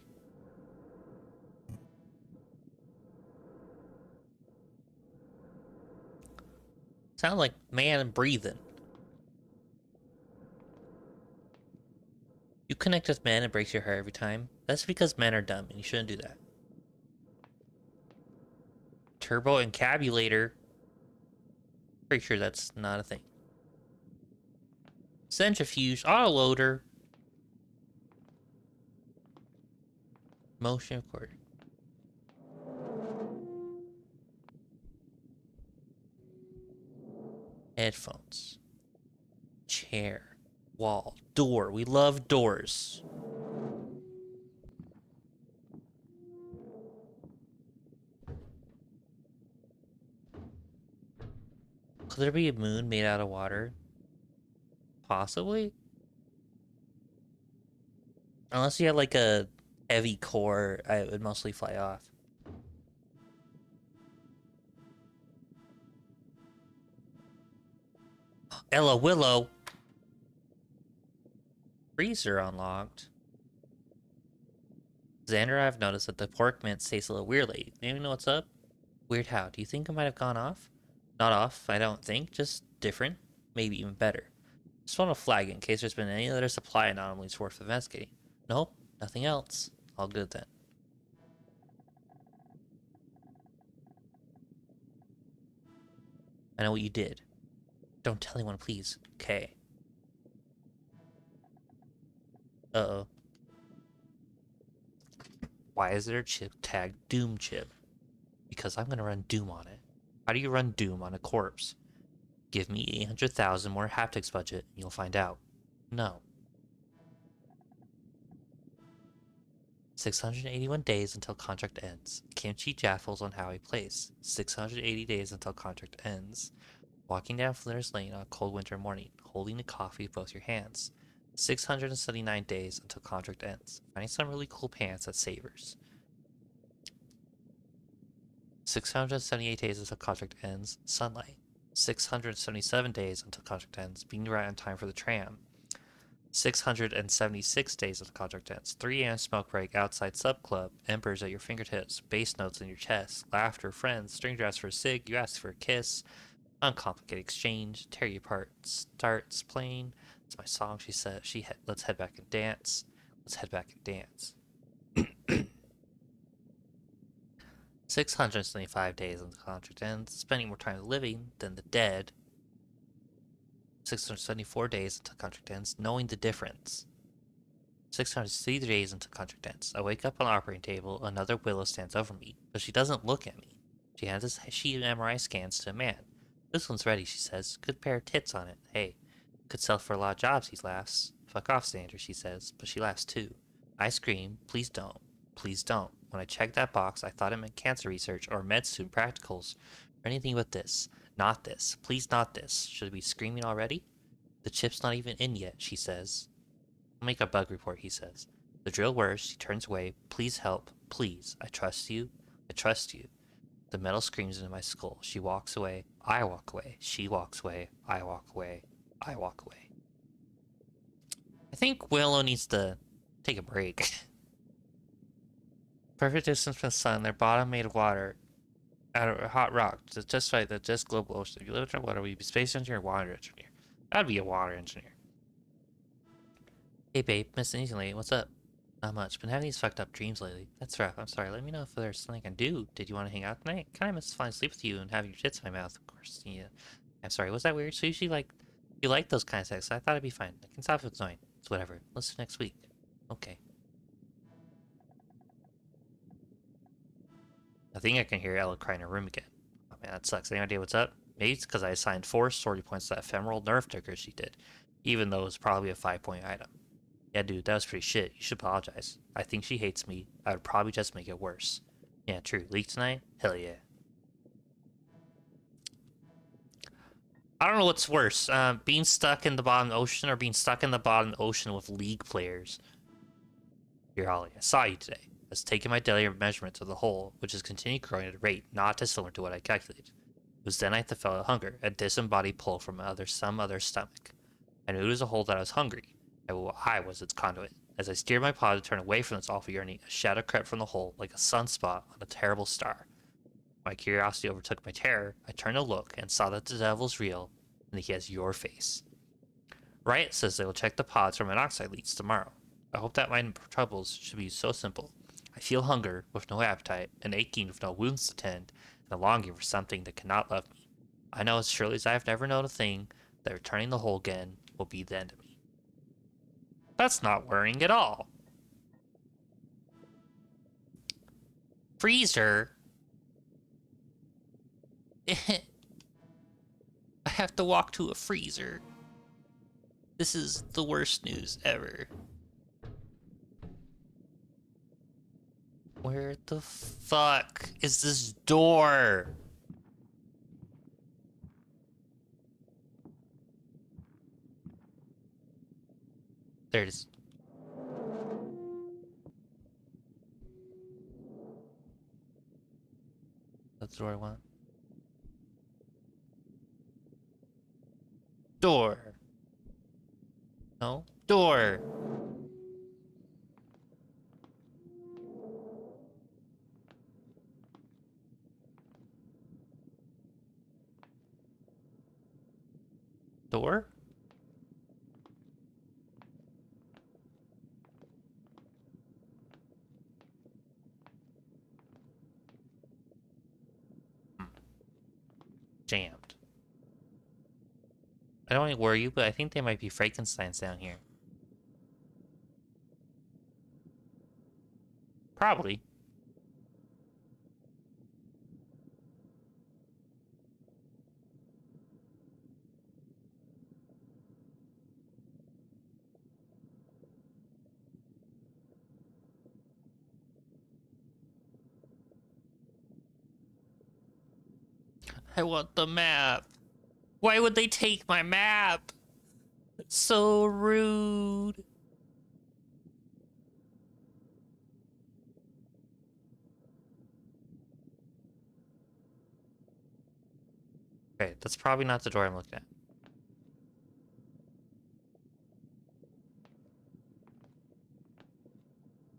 Sound like man breathing. You connect with men and it breaks your heart every time. That's because men are dumb and you shouldn't do that. Turbo encabulator. Pretty sure that's not a thing. Centrifuge, autoloader. Motion recorder. Headphones. Chair. Wall. Door. We love doors. Could there be a moon made out of water? Possibly. Unless you had like a heavy core, it would mostly fly off. Ella Willow! Freezer unlocked. Xander, I've noticed that the pork mince tastes a little weird lately. Maybe know what's up? Weird how? Do you think it might have gone off? Not off, I don't think. Just different. Maybe even better. Just want to flag it in case there's been any other supply anomalies worth investigating. Nope, nothing else. All good then. I know what you did. Don't tell anyone, please. Okay. Uh-oh. Why is there a chip tagged Doom chip? Because I'm gonna run Doom on it. How do you run Doom on a corpse? Give me 800,000 more haptics budget, and you'll find out. No. 681 days until contract ends. Kimchi Jaffles on Howie Place. 680 days until contract ends. Walking down Flinders Lane on a cold winter morning, holding the coffee with both your hands. 679 days until contract ends. Finding some really cool pants at Savers. 678 days until contract ends. Sunlight. 677 days until contract ends. Being right on time for the tram. 676 days until contract ends. 3 a.m. smoke break outside sub club. Embers at your fingertips. Bass notes in your chest. Laughter, friends. Stranger asks for a cig. You ask for a kiss. Uncomplicated exchange. Tear you apart. Starts playing. It's my song, she said. Let's head back and dance. Let's head back and dance. 675 days until the contract ends. Spending more time living than the dead. 674 days until contract ends. Knowing the difference. 660 days until contract ends. I wake up on the operating table. Another Willow stands over me, but she doesn't look at me. She hands a sheet of MRI scans to a man. This one's ready, she says. Good pair of tits on it. Hey, could sell for a lot of jobs, he laughs. Fuck off, Xander, she says, but she laughs too. I scream, please don't. Please don't. When I checked that box, I thought it meant cancer research or med student practicals or anything but this. Not this. Please not this. Should I be screaming already? The chip's not even in yet, she says. I'll make a bug report, he says. The drill whirs, she turns away. Please help. Please. I trust you. I trust you. The metal screams into my skull. She walks away. I walk away. She walks away. I walk away. I walk away. I think Willow needs to take a break. Perfect distance from the sun. Their bottom made of water. Out of a hot rock. Just right. The just global ocean. If you live in water, will you be space engineer or water engineer? I'd be a water engineer. Hey babe, missed anything lately? What's up? Not much. Been having these fucked up dreams lately. That's rough. I'm sorry. Let me know if there's something I can do. Did you want to hang out tonight? Kind of miss falling asleep with you and having your tits in my mouth, of course. Yeah. I'm sorry. Was that weird? So usually, you like those kind of sex. So I thought it'd be fine. I can stop if it's annoying. It's whatever. Let's do next week. Okay. I think I can hear Ella crying in her room again. Oh man, that sucks. Any idea what's up? Maybe it's because I assigned 4 story points to that ephemeral nerve ticker she did, even though it was probably a 5-point item. Yeah, dude, that was pretty shit. You should apologize. I think she hates me. I would probably just make it worse. Yeah, true. Leak tonight? Hell yeah. I don't know what's worse, being stuck in the bottom ocean or being stuck in the bottom ocean with League players. Here, Holly, I saw you today. I was taking my daily measurements of the hole, which has continued growing at a rate not dissimilar to what I calculated. It was then I felt hunger, a disembodied pull from some other stomach. I knew it was a hole that I was hungry. I was its conduit. As I steered my pod to turn away from this awful yearning, a shadow crept from the hole like a sunspot on a terrible star. My curiosity overtook my terror. I turned to look and saw that the devil's real and that he has your face. Riot says they will check the pods for monoxide leaks tomorrow. I hope that my troubles should be so simple. I feel hunger with no appetite, an aching with no wounds to tend, and a longing for something that cannot love me. I know as surely as I have never known a thing that returning the hole again will be the end of me. That's not worrying at all. Freezer? I have to walk to a freezer. This is the worst news ever. Where the fuck is this door? There it is. That's the door I want. Door. No. Door. Door? Jammed. I don't want to worry you, but I think there might be Frankensteins down here. Probably. I want the map. Why would they take my map? It's so rude. Okay, that's probably not the door I'm looking at.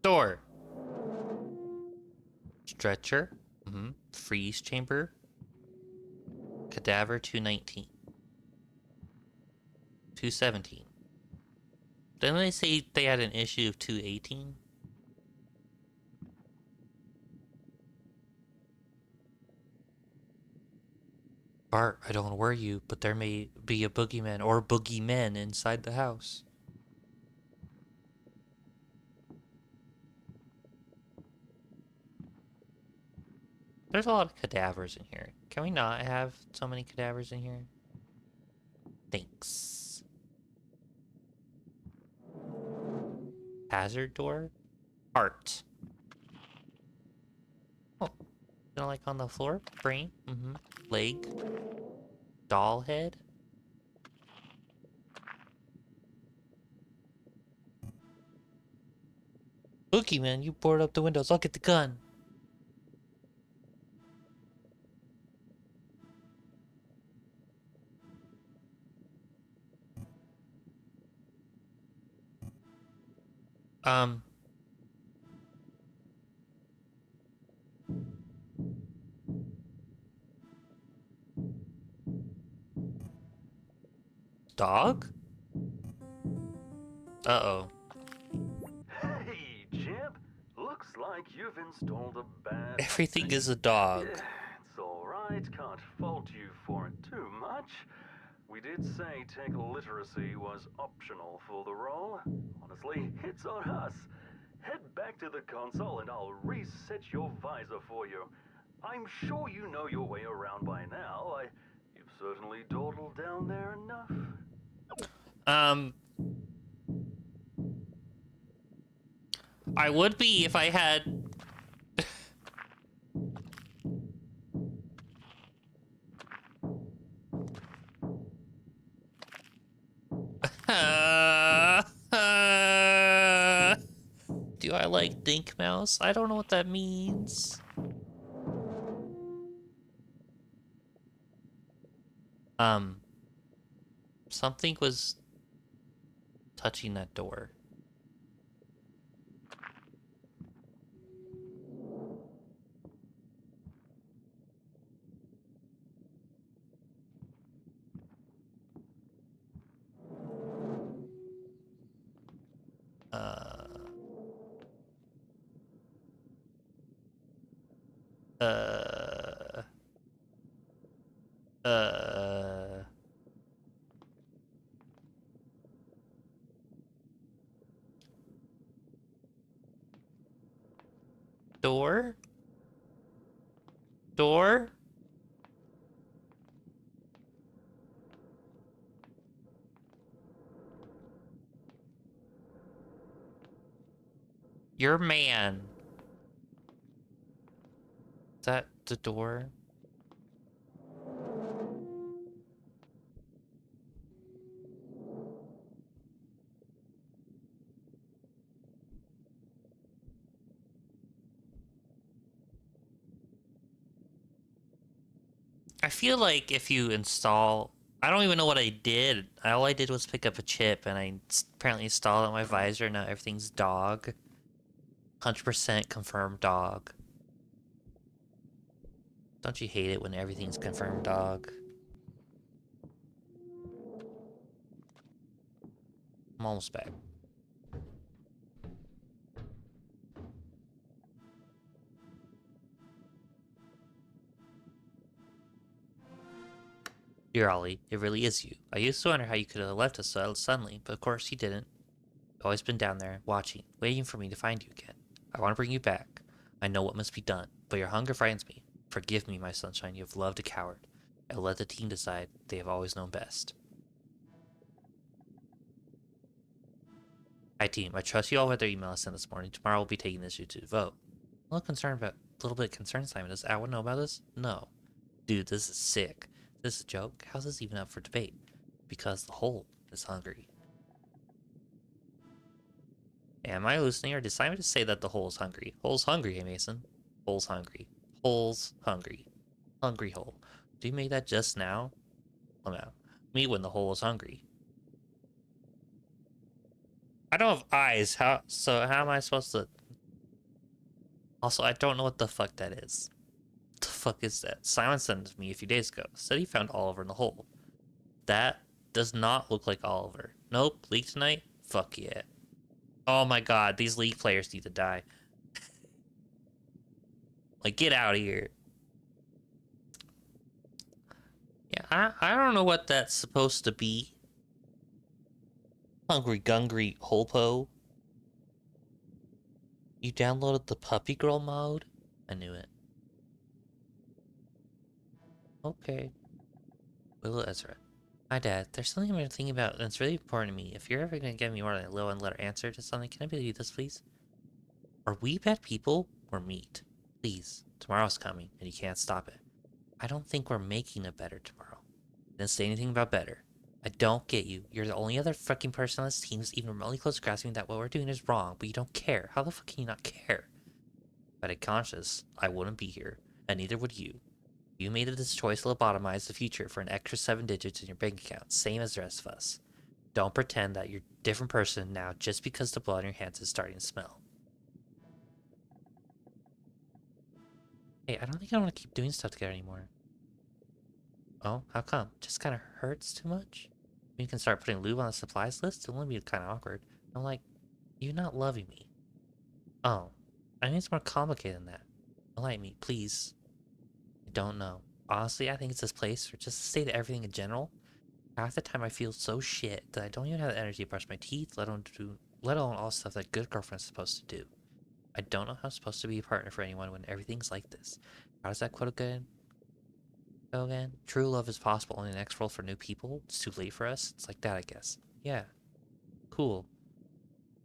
Door. Stretcher. Freeze chamber. Cadaver 219. 217. Didn't they say they had an issue of 218? Bart, I don't worry you, but there may be a boogeyman or boogeymen inside the house. There's a lot of cadavers in here. Can we not have so many cadavers in here? Thanks. Hazard door? Art. Oh, like on the floor? Brain? Leg? Doll head? Boogeyman, you boarded up the windows. I'll get the gun. Dog? Uh-oh. Hey, champ. Looks like you've installed a bad Everything update. is a dog. Yeah, it's alright. Can't fault you for it too much. We did say tech literacy was optional for the role. Honestly, it's on us. Head back to the console and I'll reset your visor for you. I'm sure you know your way around by now. You've certainly dawdled down there enough. I would be if I had... Do I like Dink Mouse? I don't know what that means. Something was touching that door. Uh... Uh... Uh... Door? Door? Your man. Is that the door? I feel like if you install, I don't even know what I did. All I did was pick up a chip, and I apparently installed it on my visor. Now everything's dog. 100% confirmed dog. Don't you hate it when everything's confirmed dog? I'm almost back. Dear Ollie, it really is you. I used to wonder how you could have left us so suddenly, but of course you didn't. You've always been down there, watching, waiting for me to find you again. I want to bring you back. I know what must be done, but your hunger frightens me. Forgive me, my sunshine, you have loved a coward. I will let the team decide. They have always known best. Hi team, I trust you all with their email I sent this morning. Tomorrow we'll be taking this issue to vote. A little bit concerned, Simon. Does Atwood know about this? No. Dude, this is sick. Is this a joke? How's this even up for debate? Because the hole is hungry. Am I hallucinating, or did Simon just say that the hole is hungry? Hole's hungry, hey Mason. Hole's hungry. Hole's hungry. Hungry hole. Do you make that just now? Oh no. Me when the hole is hungry. I don't have eyes. How am I supposed to? Also, I don't know what the fuck that is. What the fuck is that? Simon sent it to me a few days ago. Said he found Oliver in the hole. That does not look like Oliver. Nope. League tonight? Fuck yeah. Oh my god, these League players need to die. Like, get out of here. Yeah, I don't know what that's supposed to be. Hungry Gungry Holpo. You downloaded the Puppy Girl mode? I knew it. Okay. Willow Ezra. Hi, Dad. There's something I've been thinking about, and it's really important to me. If you're ever gonna give me more than a low and letter answer to something, can I believe this, please? Are we bad people or meat? Please. Tomorrow's coming, and you can't stop it. I don't think we're making a better tomorrow. Didn't say anything about better. I don't get you. You're the only other fucking person on this team who's even remotely close to grasping that what we're doing is wrong, but you don't care. How the fuck can you not care? If I had conscious, I wouldn't be here, and neither would you. You made this choice to lobotomize the future for an extra 7 digits in your bank account, same as the rest of us. Don't pretend that you're a different person now just because the blood on your hands is starting to smell. Hey, I don't think I want to keep doing stuff together anymore. Oh, how come? Just kind of hurts too much? You can start putting lube on the supplies list? It'll only be kind of awkward. I'm like, you're not loving me. Oh, I think it's more complicated than that. Enlighten me, please. I don't know. Honestly, I think it's this place, or just the state of everything in general. Half the time I feel so shit that I don't even have the energy to brush my teeth, let alone all the stuff that good girlfriend's supposed to do. I don't know how I'm supposed to be a partner for anyone when everything's like this. How does that quote go again? True love is possible only in the next world for new people. It's too late for us. It's like that, I guess. Yeah. Cool.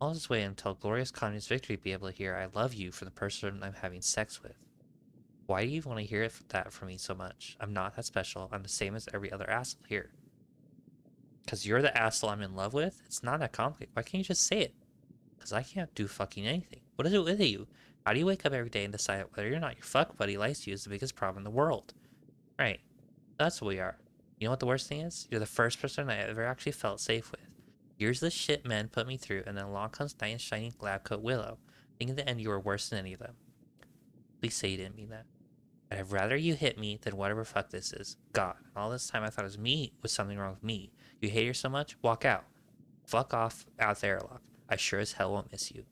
I'll just wait until glorious communist victory to be able to hear I love you from the person I'm having sex with. Why do you want to hear that from me so much? I'm not that special. I'm the same as every other asshole here. Because you're the asshole I'm in love with? It's not that complicated. Why can't you just say it? Because I can't do fucking anything. What is it with you? How do you wake up every day and decide whether or not your fuck buddy likes you is the biggest problem in the world? Right. That's what we are. You know what the worst thing is? You're the first person I ever actually felt safe with. Years of shit men put me through, and then along comes nice and shiny lab coat Willow. I think in the end you were worse than any of them. Please say you didn't mean that. I'd rather you hit me than whatever fuck this is. God, all this time I thought it was me with something wrong with me. You hate her so much? Walk out. Fuck off out there, Locke. I sure as hell won't miss you.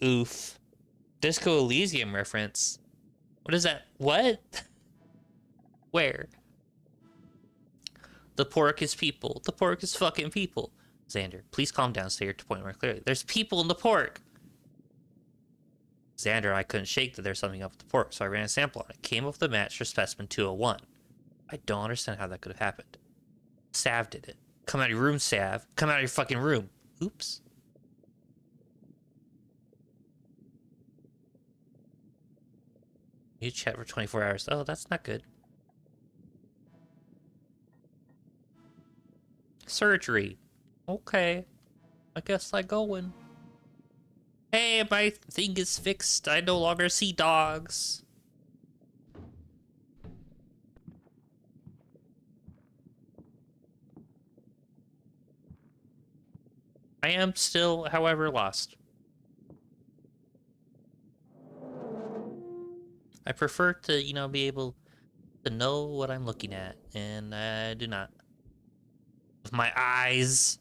Oof. Disco Elysium reference. What is that? What? Where? The pork is people. The pork is fucking people. Xander, please calm down, say your point more clearly. There's people in the pork. Xander and I couldn't shake that there's something up with the pork, so I ran a sample on it. Came up with a match for specimen 201. I don't understand how that could have happened. Sav did it. Come out of your room, Sav. Come out of your fucking room. Oops. You chat for 24 hours. Oh, that's not good. Surgery. Okay. I guess I go in. Hey, my thing is fixed. I no longer see dogs. I am still, however, lost. I prefer to, be able to know what I'm looking at, and I do not. With my eyes.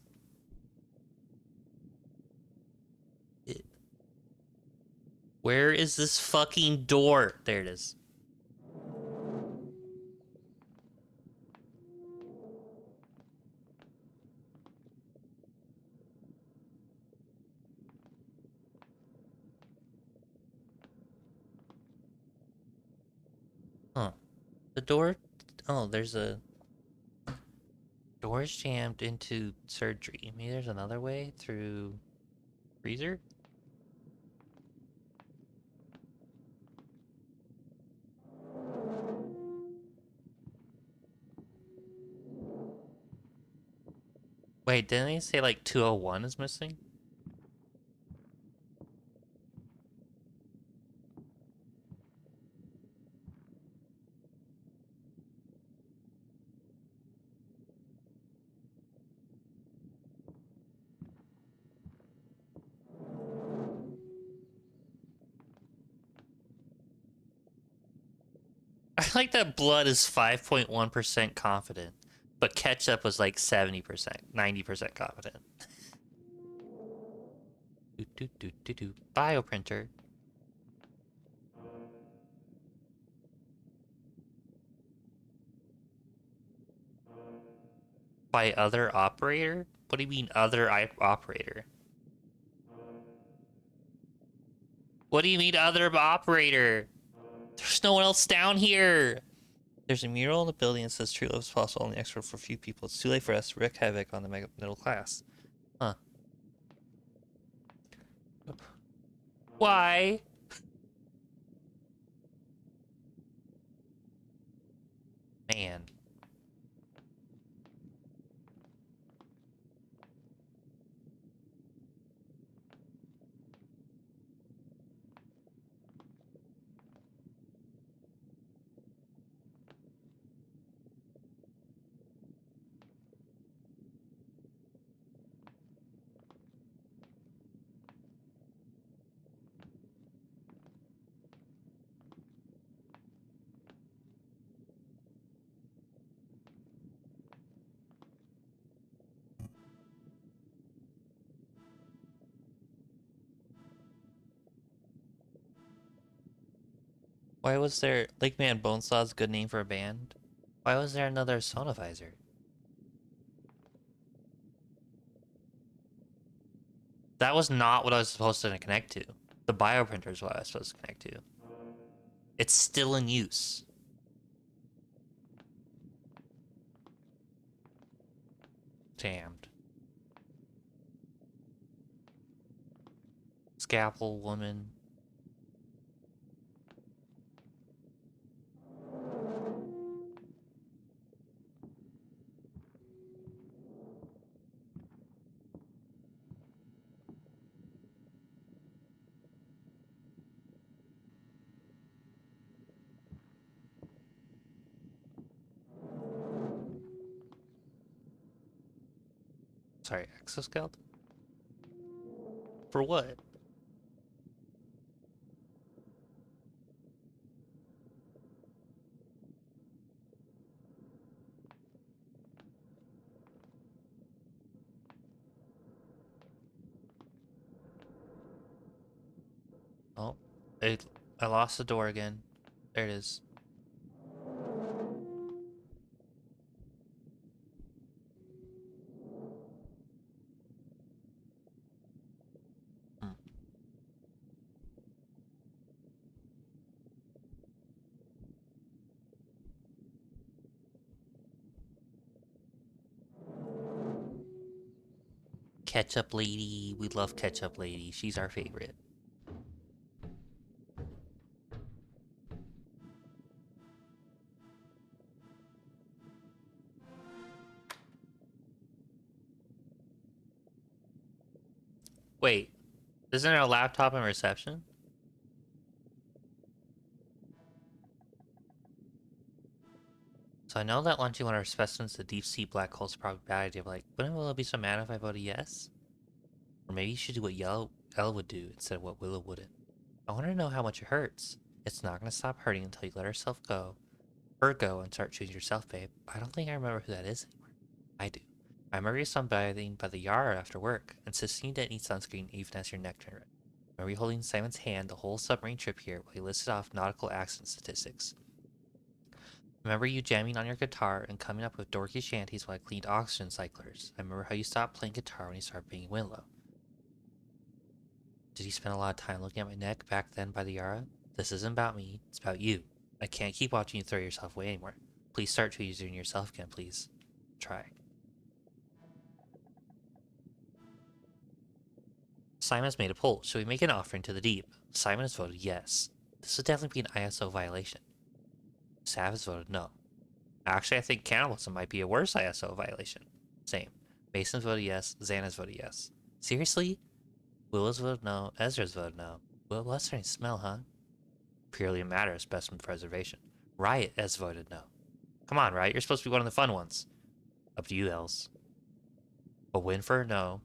Where is this fucking door? There it is. Huh. The door... Oh, there's a... Door's jammed into surgery. Maybe there's another way through... freezer? Wait, didn't they say like 201 is missing? I like that blood is 5.1% confident, but ketchup was like 70%, 90% confident. Bioprinter. By other operator? What do you mean other operator? What do you mean other operator? There's no one else down here. There's a mural in the building that says true love is possible, only extra for a few people. It's too late for us to wreak havoc on the middle class. Huh. Why? Man. Why was there... Lake Man Bonesaw's a good name for a band? Why was there another sonovisor? That was not what I was supposed to connect to. The bioprinter is what I was supposed to connect to. It's still in use. Damned. Scalpel woman. Sorry, exoskeleton? For what? Oh, I lost the door again. There it is. Hmm. Ketchup Lady. We love Ketchup Lady. She's our favorite. Wait, isn't there a laptop in reception? So I know that launching one of our specimens to deep sea black holes is probably a bad idea, but like, wouldn't Will be so mad if I voted yes? Or maybe you should do what Elle would do instead of what Willow wouldn't. I want her to know how much it hurts. It's not going to stop hurting until you let her go and start choosing yourself, babe. I don't think I remember who that is anymore. I do. I remember you sunbathing by the Yara after work, insisting you didn't need sunscreen even as your neck turned red. I remember you holding Simon's hand the whole submarine trip here while he listed off nautical accident statistics. I remember you jamming on your guitar and coming up with dorky shanties while I cleaned oxygen cyclers. I remember how you stopped playing guitar when you started being Willow. Did you spend a lot of time looking at my neck back then by the Yara? This isn't about me, it's about you. I can't keep watching you throw yourself away anymore. Please start choosing yourself again, please. Try. Simon's made a poll. Should we make an offering to the deep? Simon has voted yes. This would definitely be an ISO violation. Sav has voted no. Actually, I think cannibalism might be a worse ISO violation. Same. Mason's voted yes. Xana's voted yes. Seriously? Willow's voted no. Ezra's voted no. Well, that's starting to smell, huh? Purely a matter of specimen preservation. Riot has voted no. Come on, Riot. You're supposed to be one of the fun ones. Up to you, Els. A win for no,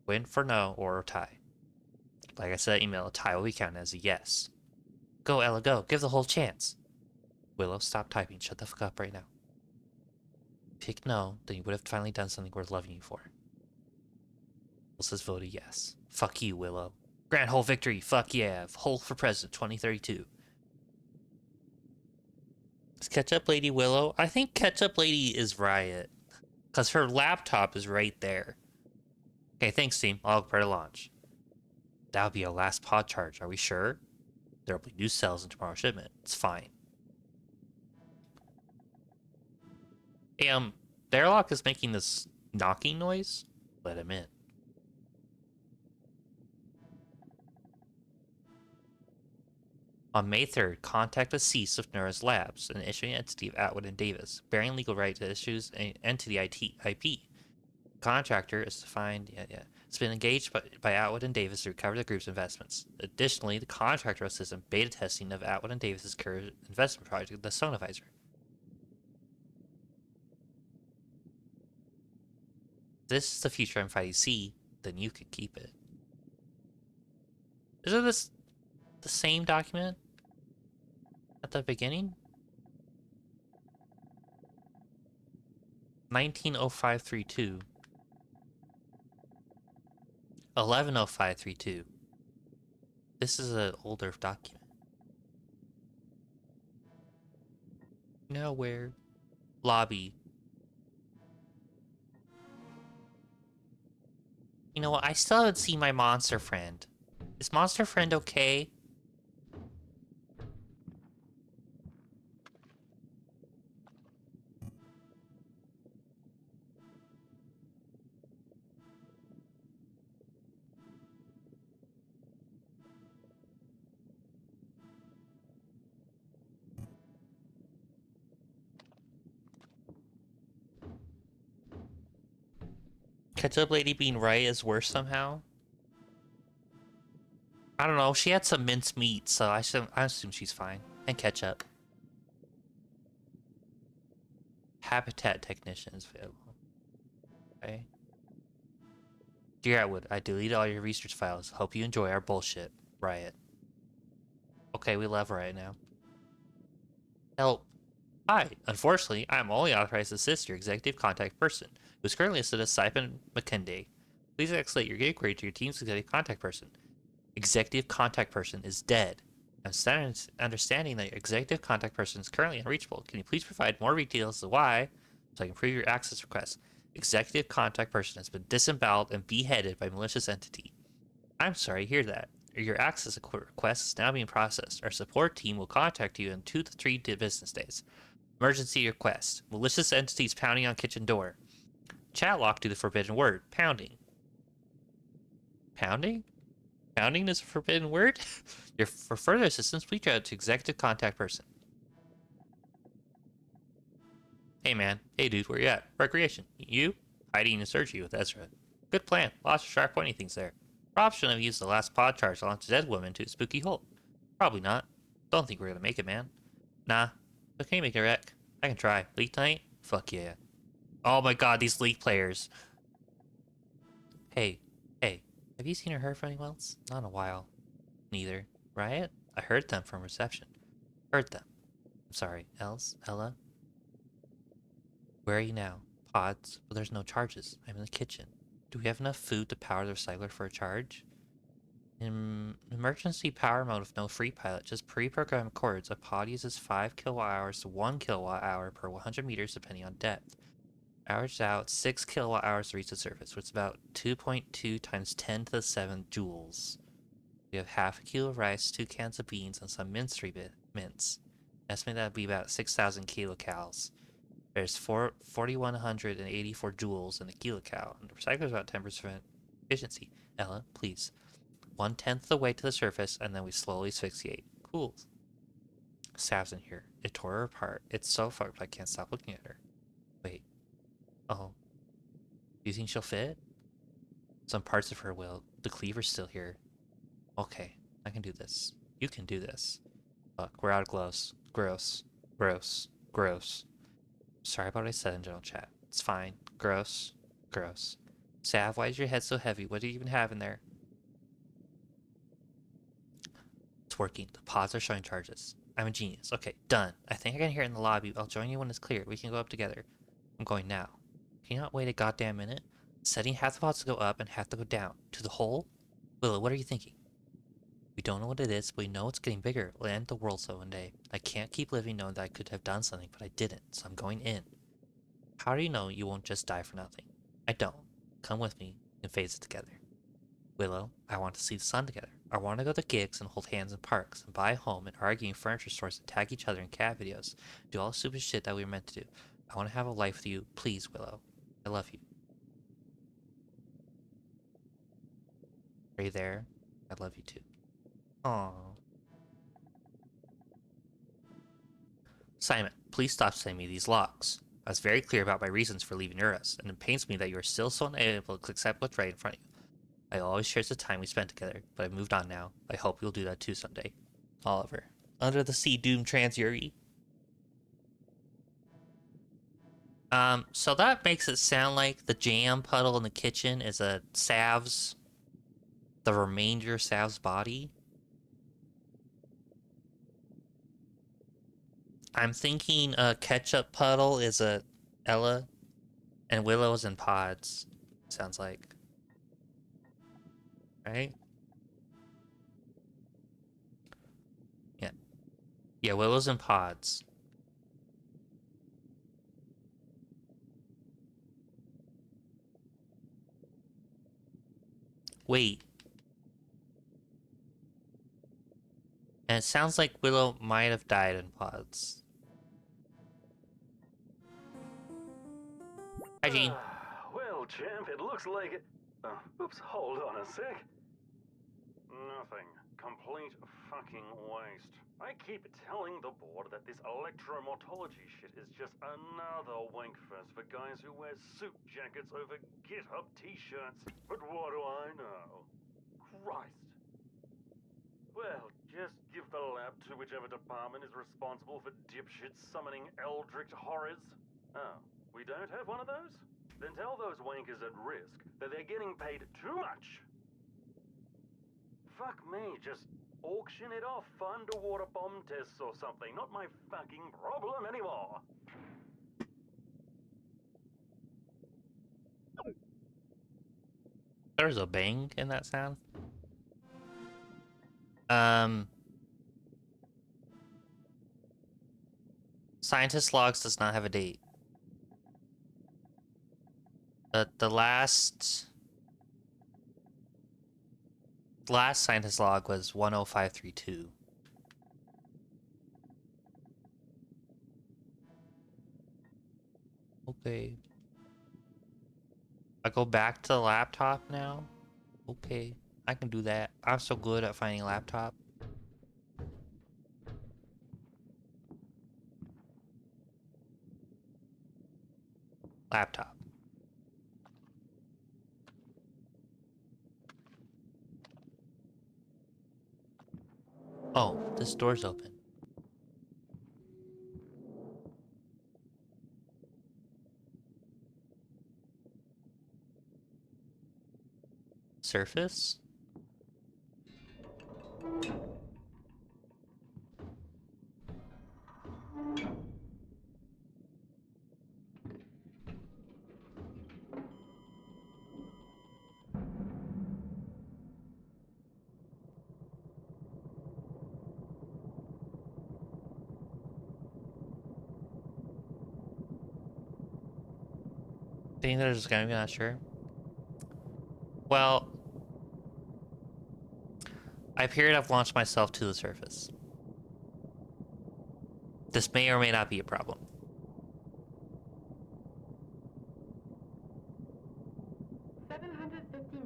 or a tie. Like I said in email, a tie will be counted as a yes. Go, Ella, go. Give the whole chance. Willow, stop typing. Shut the fuck up right now. Pick no, then you would have finally done something worth loving you for. Els has voted yes. Fuck you, Willow. Grand Hole victory. Fuck yeah. Hole for President 2032. Is Ketchup Lady Willow? I think Ketchup Lady is Riot. Because her laptop is right there. Okay, thanks, team. I'll prepare to launch. That'll be our last pod charge. Are we sure? There'll be new cells in tomorrow's shipment. It's fine. Hey, the airlock is making this knocking noise. Let him in. On May 3rd, contact the cease of Nura's Labs, an issuing entity of Atwood and Davis, bearing legal right to issues and to the IP. Contractor is defined. It's been engaged by Atwood and Davis to recover the group's investments. Additionally, the contractor assists in beta testing of Atwood and Davis's current investment project, the Sonovisor. If this is the future I'm fighting C, then you can keep it. Isn't this the same document at the beginning? 190532. 110532. This is an older document. Nowhere. Lobby. You know what? I still haven't seen my monster friend. Is monster friend okay? Ketchup Lady being right is worse somehow. I don't know. She had some minced meat, so I assume she's fine. And ketchup. Habitat technician is available. Okay. Dear Atwood, I deleted all your research files. Hope you enjoy our bullshit. Riot. Okay, we love Riot now. Help. Hi. Unfortunately, I am only authorized to assist your executive contact person, who is currently listed as Simon McKenday. Please escalate your inquiry to your team's executive contact person. Executive contact person is dead. I'm understanding that your executive contact person is currently unreachable. Can you please provide more details as to why, so I can prove your access request? Executive contact person has been disemboweled and beheaded by malicious entity. I'm sorry to hear that. Your access request is now being processed. Our support team will contact you in 2 to 3 business days. Emergency request. Malicious entities pounding on kitchen door. Chat lock to the forbidden word. Pounding. Pounding? Pounding is a forbidden word? For further assistance, please reach out to executive contact person. Hey man. Hey dude, where you at? Recreation. You? Hiding and searching with Ezra. Good plan. Lots of sharp pointy things there. Probably shouldn't have used the last pod charge to launch a dead woman to a spooky hole. Probably not. Don't think we're gonna make it, man. Nah. But can you make a wreck? I can try. Leak tonight? Fuck yeah. Oh my god, these League players. Hey, Have you seen or heard from anyone else? Not in a while. Neither. Right? I heard them from reception. Heard them. I'm sorry. Ella? Where are you now? Pods? Well, there's no charges. I'm in the kitchen. Do we have enough food to power the recycler for a charge? In emergency power mode with no free pilot, just pre-programmed cords, a pod uses 5 kilowatt hours to 1 kilowatt hour per 100 meters depending on depth. Averaged out 6 kilowatt hours to reach the surface, which is about 2.2 times 10 to the 7 joules. We have half a kilo of rice, 2 cans of beans, and some mince. Estimate that would be about 6,000 kilocalories. There's 4,184 joules in a kilocal, and the recycler is about 10% efficiency. Ella, please. 1/10 the way to the surface, and then we slowly asphyxiate. Cool. Sav's in here. It tore her apart. It's so fucked I can't stop looking at her. Wait. Oh. Do you think she'll fit? Some parts of her will. The cleaver's still here. Okay, I can do this. You can do this. Look, we're out of gloves. Gross. Gross. Gross. Sorry about what I said in general chat. It's fine. Gross. Gross. Sav, why is your head so heavy? What do you even have in there? It's working. The pods are showing charges. I'm a genius. Okay, done. I think I can hear it in the lobby. I'll join you when it's clear. We can go up together. I'm going now. Can you not wait a goddamn minute? Setting half the pods to go up and half to go down. To the hole? Willow, what are you thinking? We don't know what it is, but we know it's getting bigger. It'll end the world so one day. I can't keep living knowing that I could have done something, but I didn't, so I'm going in. How do you know you won't just die for nothing? I don't. Come with me and face it together. Willow, I want to see the sun together. I want to go to gigs and hold hands in parks and buy a home and argue in furniture stores and tag each other in cat videos. Do all the stupid shit that we were meant to do. I want to have a life with you. Please, Willow. I love you. Are you there? I love you too. Aww. Simon, please stop sending me these logs. I was very clear about my reasons for leaving Urus, and it pains me that you are still so unable to accept what's right in front of you. I always cherish the time we spent together, but I've moved on now. I hope you'll do that too someday. Oliver. Under the Sea Doom Trans Yuri. So that makes it sound like the jam puddle in the kitchen is a Sav's, the remainder of Sav's body. I'm thinking a ketchup puddle is a Ella, and Willow's in pods. Sounds like. Right? Yeah. Yeah, Willow's in pods. Wait. And it sounds like Willow might have died in pods. Hi, Gene. Well, champ, it looks like it. Oops, hold on a sec. Nothing. Complete fucking waste. I keep telling the board that this electromortology shit is just another wank fest for guys who wear suit jackets over GitHub t-shirts. But what do I know? Christ. Well, just give the lab to whichever department is responsible for dipshits summoning eldritch horrors. Oh, we don't have one of those? Then tell those wankers at risk that they're getting paid too much. Fuck me, just auction it off for underwater bomb tests or something. Not my fucking problem anymore. There's a bang in that sound. Scientist logs does not have a date. The last scientist log was 10532. Okay. I go back to the laptop now? Okay. I can do that. I'm so good at finding a laptop. Laptop. Oh, this door's open. surface? Think they're just gonna be not sure. Well, I appear to have launched myself to the surface. This may or may not be a problem.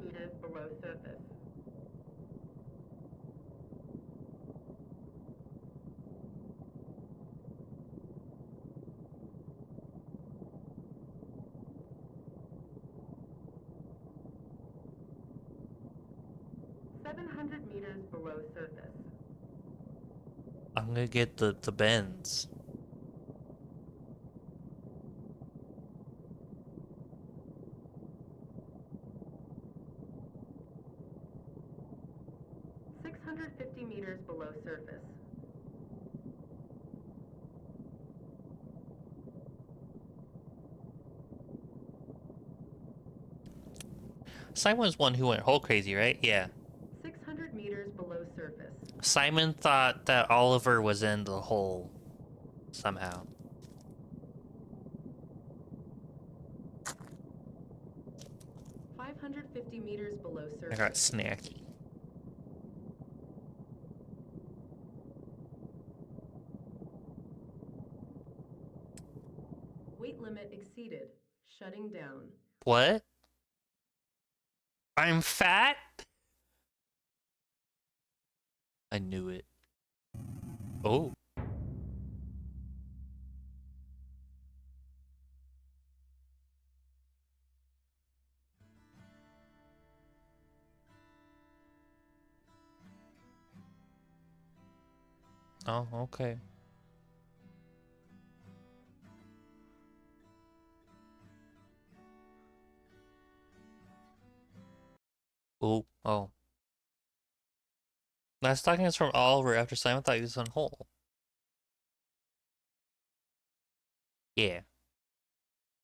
meters below surface. 700 meters below surface. I'm gonna get the bends. Meters below surface. Simon was one who went whole crazy, right? Yeah. 600 meters below surface. Simon thought that Oliver was in the hole somehow. 550 meters below I got surface. snacky. Weight limit exceeded. Shutting down. What? I'm fat? I knew it. Oh. Oh, okay. Oh, oh. Last talking is from Oliver after Simon thought he was on hole. Yeah.